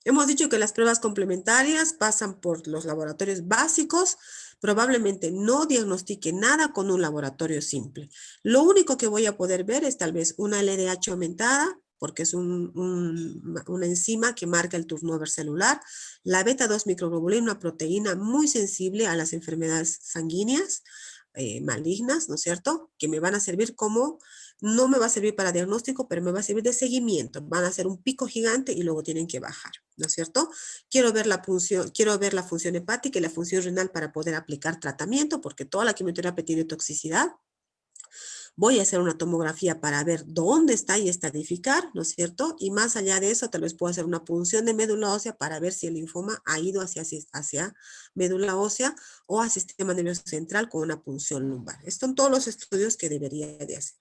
hemos dicho que las pruebas complementarias pasan por los laboratorios básicos, probablemente no diagnostique nada con un laboratorio simple. Lo único que voy a poder ver es tal vez una LDH aumentada, porque es una enzima que marca el turnover celular, la beta-2 microglobulina, una proteína muy sensible a las enfermedades sanguíneas, malignas, ¿no es cierto? Que me van a servir como, no me va a servir para diagnóstico, pero me va a servir de seguimiento. Van a hacer un pico gigante y luego tienen que bajar, ¿no es cierto? Quiero ver la función hepática y la función renal para poder aplicar tratamiento, porque toda la quimioterapia tiene toxicidad. Voy a hacer una tomografía para ver dónde está y estadificar, ¿no es cierto? Y más allá de eso, tal vez puedo hacer una punción de médula ósea para ver si el linfoma ha ido hacia médula ósea o al sistema nervioso central con una punción lumbar. Estos son todos los estudios que debería de hacer.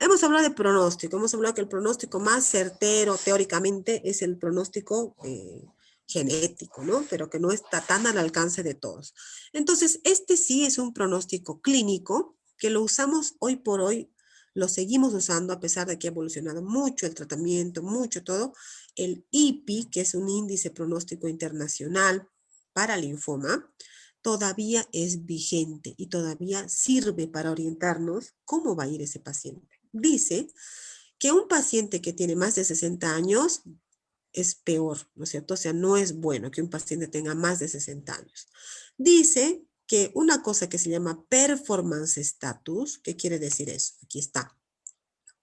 Hemos hablado de pronóstico, hemos hablado que el pronóstico más certero teóricamente es el pronóstico genético, ¿no? Pero que no está tan al alcance de todos. Entonces, este sí es un pronóstico clínico que lo usamos hoy por hoy, lo seguimos usando a pesar de que ha evolucionado mucho el tratamiento, mucho todo. El IPI, que es un índice pronóstico internacional para linfoma, todavía es vigente y todavía sirve para orientarnos cómo va a ir ese paciente. Dice que un paciente que tiene más de 60 años es peor, ¿no es cierto? O sea, no es bueno que un paciente tenga más de 60 años. Dice que una cosa que se llama performance status, ¿qué quiere decir eso? Aquí está.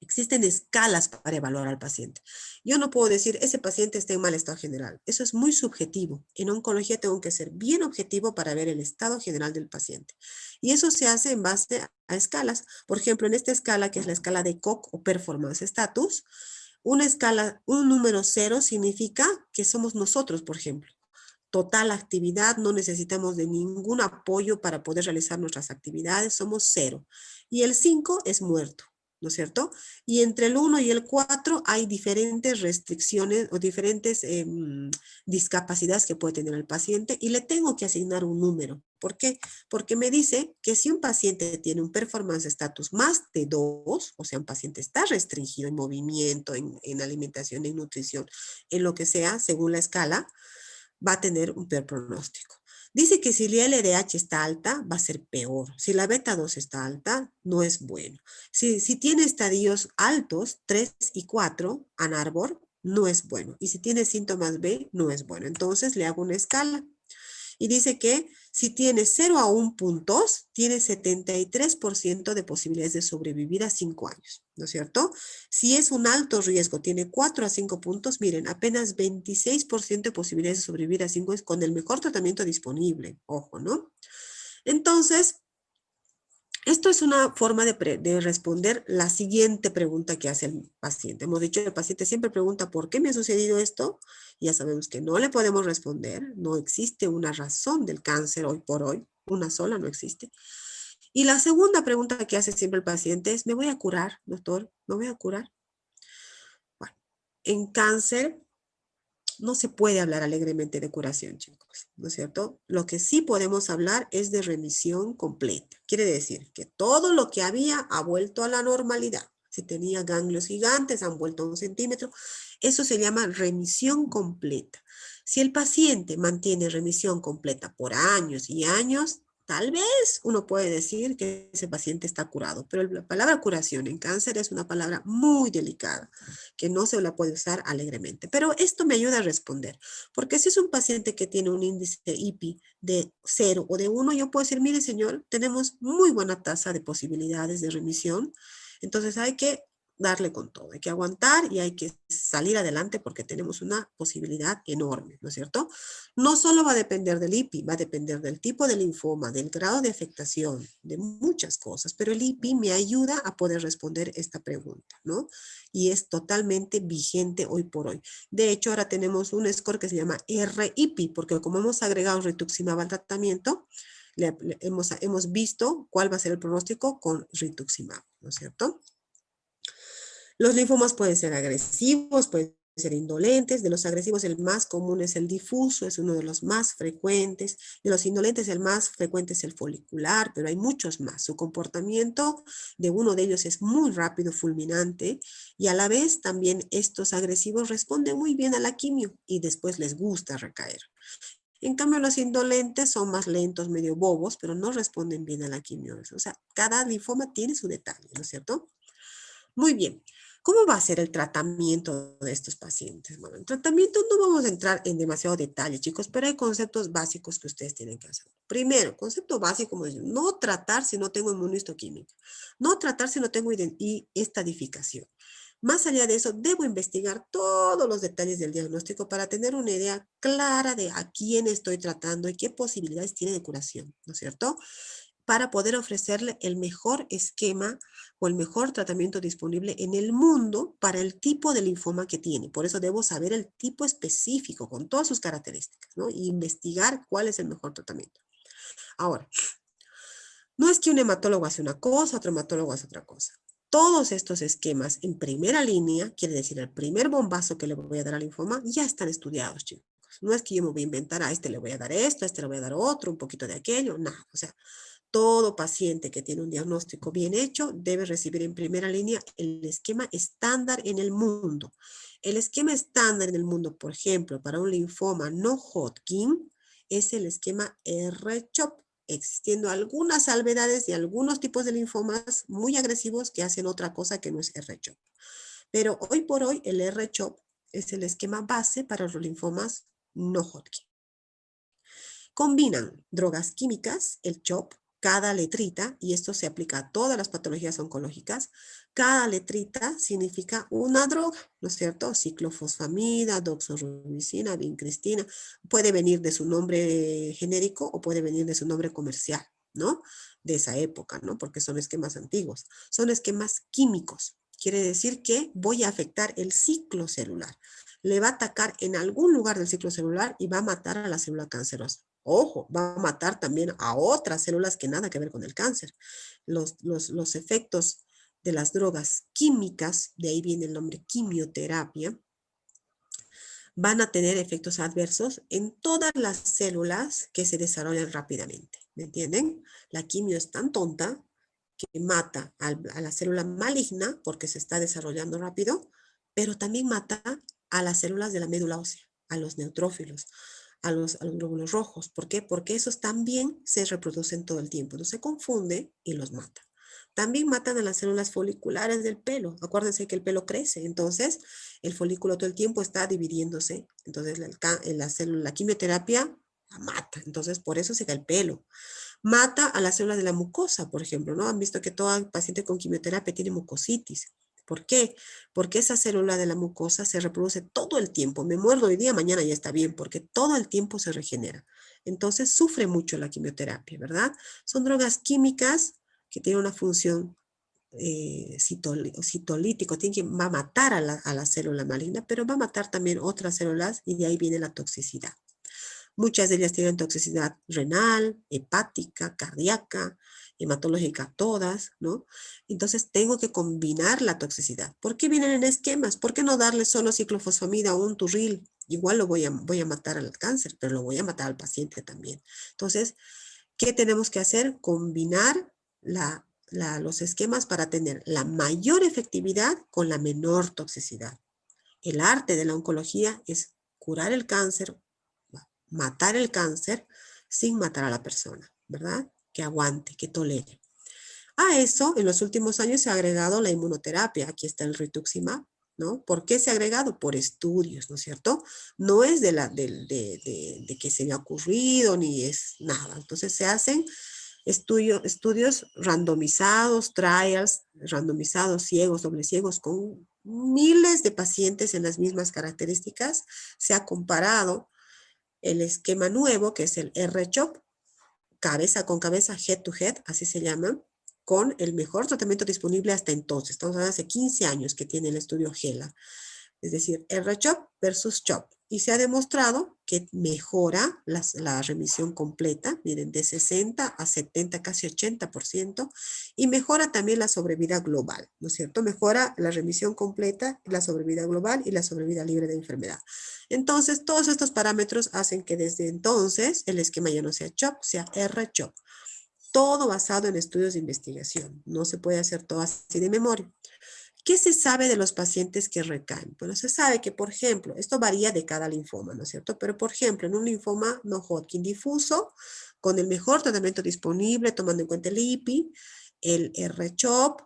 Existen escalas para evaluar al paciente. Yo no puedo decir, ese paciente está en mal estado general. Eso es muy subjetivo. En oncología tengo que ser bien objetivo para ver el estado general del paciente. Y eso se hace en base a escalas. Por ejemplo, en esta escala, que es la escala de Koch o Performance Status, una escala, un número 0 significa que somos nosotros, por ejemplo. Total actividad, no necesitamos de ningún apoyo para poder realizar nuestras actividades, somos 0. Y el 5 es muerto, ¿no es cierto? Y entre el 1 y el 4 hay diferentes restricciones o diferentes discapacidades que puede tener el paciente y le tengo que asignar un número. ¿Por qué? Porque me dice que si un paciente tiene un performance status más de 2, o sea, un paciente está restringido en movimiento, en alimentación, en nutrición, en lo que sea, según la escala, va a tener un peor pronóstico. Dice que si la LDH está alta, va a ser peor. Si la beta-2 está alta, no es bueno. Si tiene estadios altos, 3 y 4, Ann Arbor, no es bueno. Y si tiene síntomas B, no es bueno. Entonces le hago una escala. Y dice que si tiene 0 a 1 puntos, tiene 73% de posibilidades de sobrevivir a 5 años, ¿no es cierto? Si es un alto riesgo, tiene 4 a 5 puntos, miren, apenas 26% de posibilidades de sobrevivir a 5 años con el mejor tratamiento disponible, ojo, ¿no? Entonces, esto es una forma de responder la siguiente pregunta que hace el paciente. Hemos dicho que el paciente siempre pregunta, ¿por qué me ha sucedido esto? Ya sabemos que no le podemos responder, no existe una razón del cáncer hoy por hoy, una sola no existe. Y la segunda pregunta que hace siempre el paciente es, ¿me voy a curar, doctor? ¿Me voy a curar? Bueno, en cáncer no se puede hablar alegremente de curación, chicos, ¿no es cierto? Lo que sí podemos hablar es de remisión completa. Quiere decir que todo lo que había ha vuelto a la normalidad. Si tenía ganglios gigantes, han vuelto a 1 centímetro. Eso se llama remisión completa. Si el paciente mantiene remisión completa por años y años, tal vez uno puede decir que ese paciente está curado, pero la palabra curación en cáncer es una palabra muy delicada que no se la puede usar alegremente. Pero esto me ayuda a responder, porque si es un paciente que tiene un índice de IPI de 0 o de 1, yo puedo decir, mire señor, tenemos muy buena tasa de posibilidades de remisión, entonces hay que darle con todo. Hay que aguantar y hay que salir adelante porque tenemos una posibilidad enorme, ¿no es cierto? No solo va a depender del IPI, va a depender del tipo de linfoma, del grado de afectación, de muchas cosas, pero el IPI me ayuda a poder responder esta pregunta, ¿no? Y es totalmente vigente hoy por hoy. De hecho, ahora tenemos un score que se llama RIPI, porque como hemos agregado rituximab al tratamiento, hemos visto cuál va a ser el pronóstico con rituximab, ¿no es cierto? Los linfomas pueden ser agresivos, pueden ser indolentes. De los agresivos el más común es el difuso, es uno de los más frecuentes. De los indolentes el más frecuente es el folicular, pero hay muchos más. Su comportamiento de uno de ellos es muy rápido, fulminante, y a la vez también estos agresivos responden muy bien a la quimio y después les gusta recaer. En cambio, los indolentes son más lentos, medio bobos, pero no responden bien a la quimio. O sea, cada linfoma tiene su detalle, ¿no es cierto? Muy bien. ¿Cómo va a ser el tratamiento de estos pacientes? Bueno, el tratamiento no vamos a entrar en demasiado detalle, chicos, pero hay conceptos básicos que ustedes tienen que hacer. Primero, concepto básico, como es, no tratar si no tengo inmunistoquímica. No tratar si no tengo estadificación. Más allá de eso, debo investigar todos los detalles del diagnóstico para tener una idea clara de a quién estoy tratando y qué posibilidades tiene de curación, ¿no es cierto? Para poder ofrecerle el mejor esquema o el mejor tratamiento disponible en el mundo para el tipo de linfoma que tiene. Por eso debo saber el tipo específico con todas sus características, ¿no? Y investigar cuál es el mejor tratamiento. Ahora, no es que un hematólogo hace una cosa, otro hematólogo hace otra cosa. Todos estos esquemas en primera línea, quiere decir el primer bombazo que le voy a dar al linfoma, ya están estudiados, chicos. No es que yo me voy a inventar, a este le voy a dar esto, a este le voy a dar otro, un poquito de aquello, nada. O sea, todo paciente que tiene un diagnóstico bien hecho debe recibir en primera línea el esquema estándar en el mundo. El esquema estándar en el mundo, por ejemplo, para un linfoma no Hodgkin, es el esquema R-CHOP, existiendo algunas salvedades y algunos tipos de linfomas muy agresivos que hacen otra cosa que no es R-CHOP. Pero hoy por hoy el R-CHOP es el esquema base para los linfomas no Hodgkin. Combinan drogas químicas, el CHOP, cada letrita, y esto se aplica a todas las patologías oncológicas, cada letrita significa una droga, ¿no es cierto? Ciclofosfamida, doxorubicina, vincristina, puede venir de su nombre genérico o puede venir de su nombre comercial, ¿no? De esa época, ¿no? Porque son esquemas antiguos, son esquemas químicos. Quiere decir que voy a afectar el ciclo celular. Le va a atacar en algún lugar del ciclo celular y va a matar a la célula cancerosa. Ojo, va a matar también a otras células que nada que ver con el cáncer. Los efectos de las drogas químicas, de ahí viene el nombre quimioterapia, van a tener efectos adversos en todas las células que se desarrollan rápidamente. ¿Me entienden? La quimio es tan tonta que mata a la célula maligna porque se está desarrollando rápido, pero también mata a las células de la médula ósea, a los neutrófilos, a los glóbulos rojos. ¿Por qué? Porque esos también se reproducen todo el tiempo. Entonces se confunde y los mata. También matan a las células foliculares del pelo. Acuérdense que el pelo crece, entonces el folículo todo el tiempo está dividiéndose. Entonces la quimioterapia la mata. Entonces por eso se cae el pelo. Mata a las células de la mucosa, por ejemplo, ¿no? Han visto que todo paciente con quimioterapia tiene mucositis. ¿Por qué? Porque esa célula de la mucosa se reproduce todo el tiempo. Me muerdo hoy día, mañana ya está bien, porque todo el tiempo se regenera. Entonces sufre mucho la quimioterapia, ¿verdad? Son drogas químicas que tienen una función citolítico, va a matar a la célula maligna, pero va a matar también otras células y de ahí viene la toxicidad. Muchas de ellas tienen toxicidad renal, hepática, cardíaca, hematológica, todas, ¿no? Entonces tengo que combinar la toxicidad. ¿Por qué vienen en esquemas? ¿Por qué no darle solo ciclofosfamida o un turril? Igual voy a matar al cáncer, pero lo voy a matar al paciente también. Entonces, ¿qué tenemos que hacer? Combinar los esquemas para tener la mayor efectividad con la menor toxicidad. El arte de la oncología es curar el cáncer, matar el cáncer sin matar a la persona, ¿verdad? Que aguante, que tolere. A eso, en los últimos años se ha agregado la inmunoterapia. Aquí está el rituximab, ¿no? ¿Por qué se ha agregado? Por estudios, ¿no es cierto? No es de que se me ha ocurrido ni es nada. Entonces se hacen Estudios randomizados, trials, randomizados, ciegos, doble ciegos, con miles de pacientes en las mismas características. Se ha comparado el esquema nuevo, que es el R-CHOP, cabeza con cabeza, head to head, así se llama, con el mejor tratamiento disponible hasta entonces. Estamos hablando de hace 15 años que tiene el estudio GELA. Es decir, R-CHOP versus CHOP. Y se ha demostrado que mejora la remisión completa, miren, de 60 a 70, casi 80%, y mejora también la sobrevida global, ¿no es cierto? Mejora la remisión completa, la sobrevida global y la sobrevida libre de enfermedad. Entonces, todos estos parámetros hacen que desde entonces el esquema ya no sea CHOP, sea R-CHOP. Todo basado en estudios de investigación. No se puede hacer todo así de memoria. ¿Qué se sabe de los pacientes que recaen? Bueno, se sabe que, por ejemplo, esto varía de cada linfoma, ¿no es cierto? Pero, por ejemplo, en un linfoma no Hodgkin difuso, con el mejor tratamiento disponible, tomando en cuenta el IPI, el R-CHOP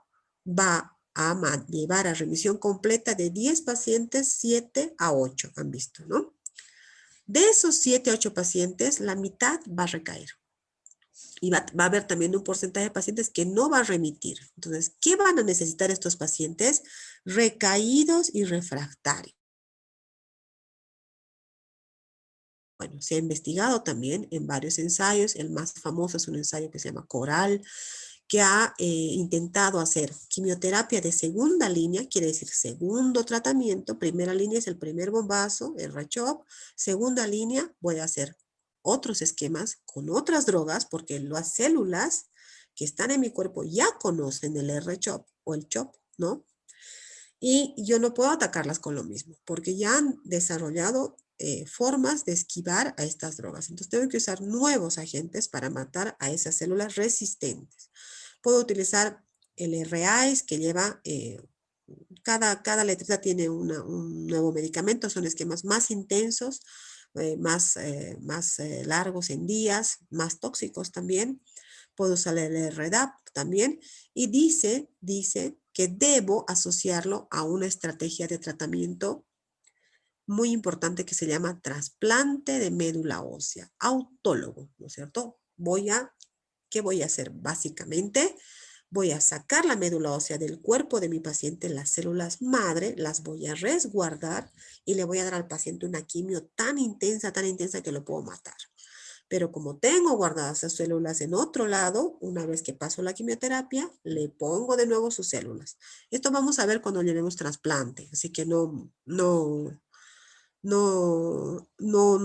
va a llevar a remisión completa de 10 pacientes, 7 a 8, han visto, ¿no? De esos 7 a 8 pacientes, la mitad va a recaer. Y va a haber también un porcentaje de pacientes que no va a remitir. Entonces, ¿qué van a necesitar estos pacientes? Recaídos y refractarios. Bueno, se ha investigado también en varios ensayos. El más famoso es un ensayo que se llama CORAL, que ha intentado hacer quimioterapia de segunda línea, quiere decir segundo tratamiento. Primera línea es el primer bombazo, el R-CHOP. Segunda línea voy a hacer otros esquemas con otras drogas, porque las células que están en mi cuerpo ya conocen el R-CHOP o el CHOP, ¿no? Y yo no puedo atacarlas con lo mismo, porque ya han desarrollado formas de esquivar a estas drogas. Entonces tengo que usar nuevos agentes para matar a esas células resistentes. Puedo utilizar el RAIS, que lleva, cada letrita tiene un nuevo medicamento, son esquemas más intensos, más largos en días, más tóxicos también. Puedo usar el RDAP también, y dice que debo asociarlo a una estrategia de tratamiento muy importante que se llama trasplante de médula ósea, autólogo, ¿no es cierto? ¿Qué voy a hacer? Básicamente, voy a sacar la médula ósea del cuerpo de mi paciente, las células madre, las voy a resguardar y le voy a dar al paciente una quimio tan intensa que lo puedo matar. Pero como tengo guardadas esas células en otro lado, una vez que paso la quimioterapia, le pongo de nuevo sus células. Esto vamos a ver cuando llevemos trasplante, así que no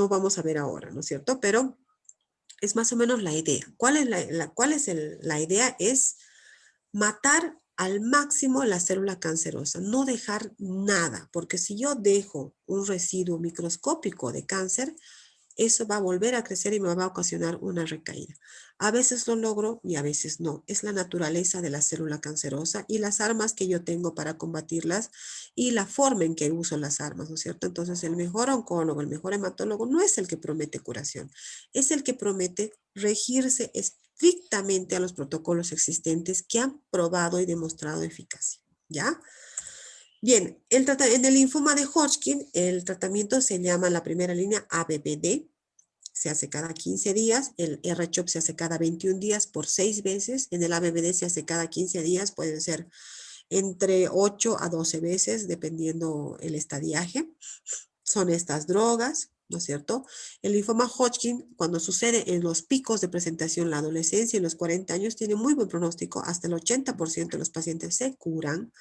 vamos a ver ahora, ¿no es cierto? Pero es más o menos la idea. ¿Cuál es la idea? Es matar al máximo la célula cancerosa, no dejar nada, porque si yo dejo un residuo microscópico de cáncer, eso va a volver a crecer y me va a ocasionar una recaída. A veces lo logro y a veces no. Es la naturaleza de la célula cancerosa y las armas que yo tengo para combatirlas y la forma en que uso las armas, ¿no es cierto? Entonces, el mejor oncólogo, el mejor hematólogo no es el que promete curación, es el que promete regirse estrictamente a los protocolos existentes que han probado y demostrado eficacia, ¿ya? Bien, en el linfoma de Hodgkin, el tratamiento se llama la primera línea ABBD, se hace cada 15 días, el R-CHOP se hace cada 21 días por 6 veces, en el ABBD se hace cada 15 días, pueden ser entre 8 a 12 veces, dependiendo el estadiaje. Son estas drogas, ¿no es cierto? El linfoma Hodgkin, cuando sucede en los picos de presentación, la adolescencia y los 40 años, tiene muy buen pronóstico, hasta el 80% de los pacientes se curan.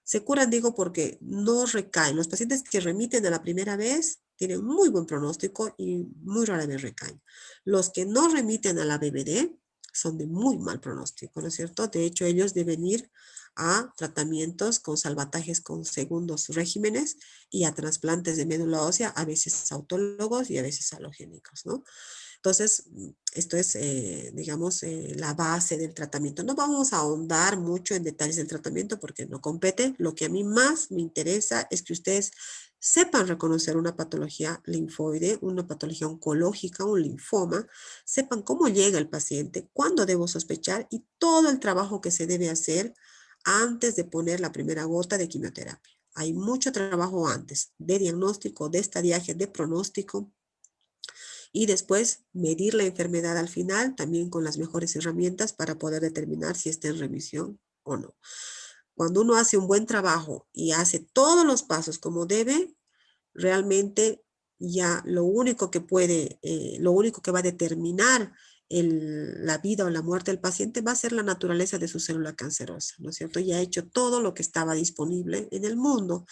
Se curan, digo, porque no recaen. Los pacientes que remiten a la primera vez tienen muy buen pronóstico y muy rara vez recaen. Los que no remiten a la BBD son de muy mal pronóstico, ¿no es cierto? De hecho, ellos deben ir a tratamientos con salvatajes con segundos regímenes y a trasplantes de médula ósea, a veces autólogos y a veces halogénicos, ¿no? Entonces, esto es, digamos, la base del tratamiento. No vamos a ahondar mucho en detalles del tratamiento porque no compete. Lo que a mí más me interesa es que ustedes sepan reconocer una patología linfoide, una patología oncológica, un linfoma, sepan cómo llega el paciente, cuándo debo sospechar y todo el trabajo que se debe hacer antes de poner la primera gota de quimioterapia. Hay mucho trabajo antes de diagnóstico, de estadiaje, de pronóstico, y después medir la enfermedad al final, también con las mejores herramientas para poder determinar si está en remisión o no. Cuando uno hace un buen trabajo y hace todos los pasos como debe, realmente ya lo único que va a determinar la vida o la muerte del paciente va a ser la naturaleza de su célula cancerosa, ¿no es cierto? Y ha hecho todo lo que estaba disponible en el mundo.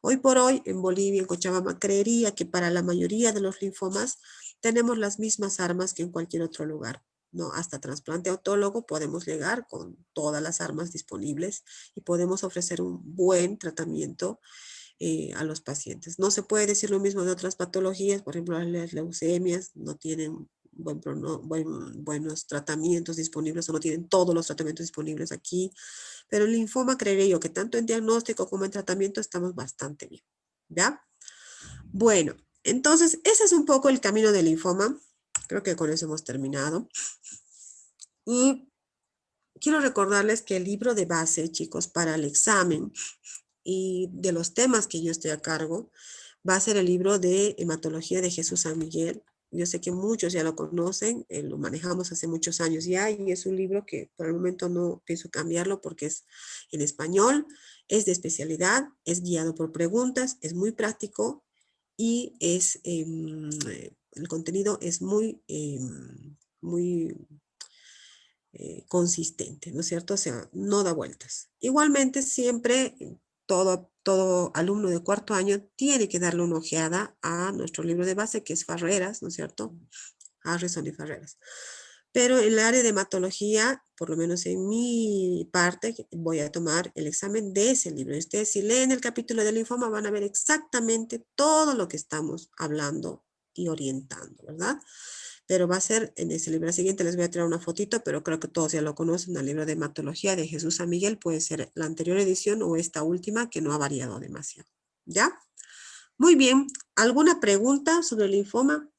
Hoy por hoy, en Bolivia, en Cochabamba, creería que para la mayoría de los linfomas tenemos las mismas armas que en cualquier otro lugar. ¿No? Hasta trasplante autólogo podemos llegar con todas las armas disponibles y podemos ofrecer un buen tratamiento a los pacientes. No se puede decir lo mismo de otras patologías, por ejemplo, las leucemias no tienen buenos tratamientos disponibles o no tienen todos los tratamientos disponibles aquí, pero el linfoma creería yo que tanto en diagnóstico como en tratamiento estamos bastante bien, ¿ya? Bueno, entonces ese es un poco el camino del linfoma. Creo que con eso hemos terminado. Y quiero recordarles que el libro de base, chicos, para el examen y de los temas que yo estoy a cargo, va a ser el libro de Hematología de Jesús San Miguel. Yo sé que muchos ya lo conocen, lo manejamos hace muchos años ya y es un libro que por el momento no pienso cambiarlo porque es en español, es de especialidad, es guiado por preguntas, es muy práctico y el contenido es muy consistente, ¿no es cierto? O sea, no da vueltas. Igualmente, siempre todo alumno de cuarto año tiene que darle una ojeada a nuestro libro de base, que es Farreras, ¿no es cierto? Harrison y Farreras. Pero en el área de hematología, por lo menos en mi parte, voy a tomar el examen de ese libro. Ustedes, si leen el capítulo del linfoma, van a ver exactamente todo lo que estamos hablando y orientando, ¿verdad? Pero va a ser en ese libro. Siguiente les voy a traer una fotito, pero creo que todos ya lo conocen, el libro de hematología de Jesús San Miguel. Puede ser la anterior edición o esta última, que no ha variado demasiado. ¿Ya? Muy bien. ¿Alguna pregunta sobre el linfoma?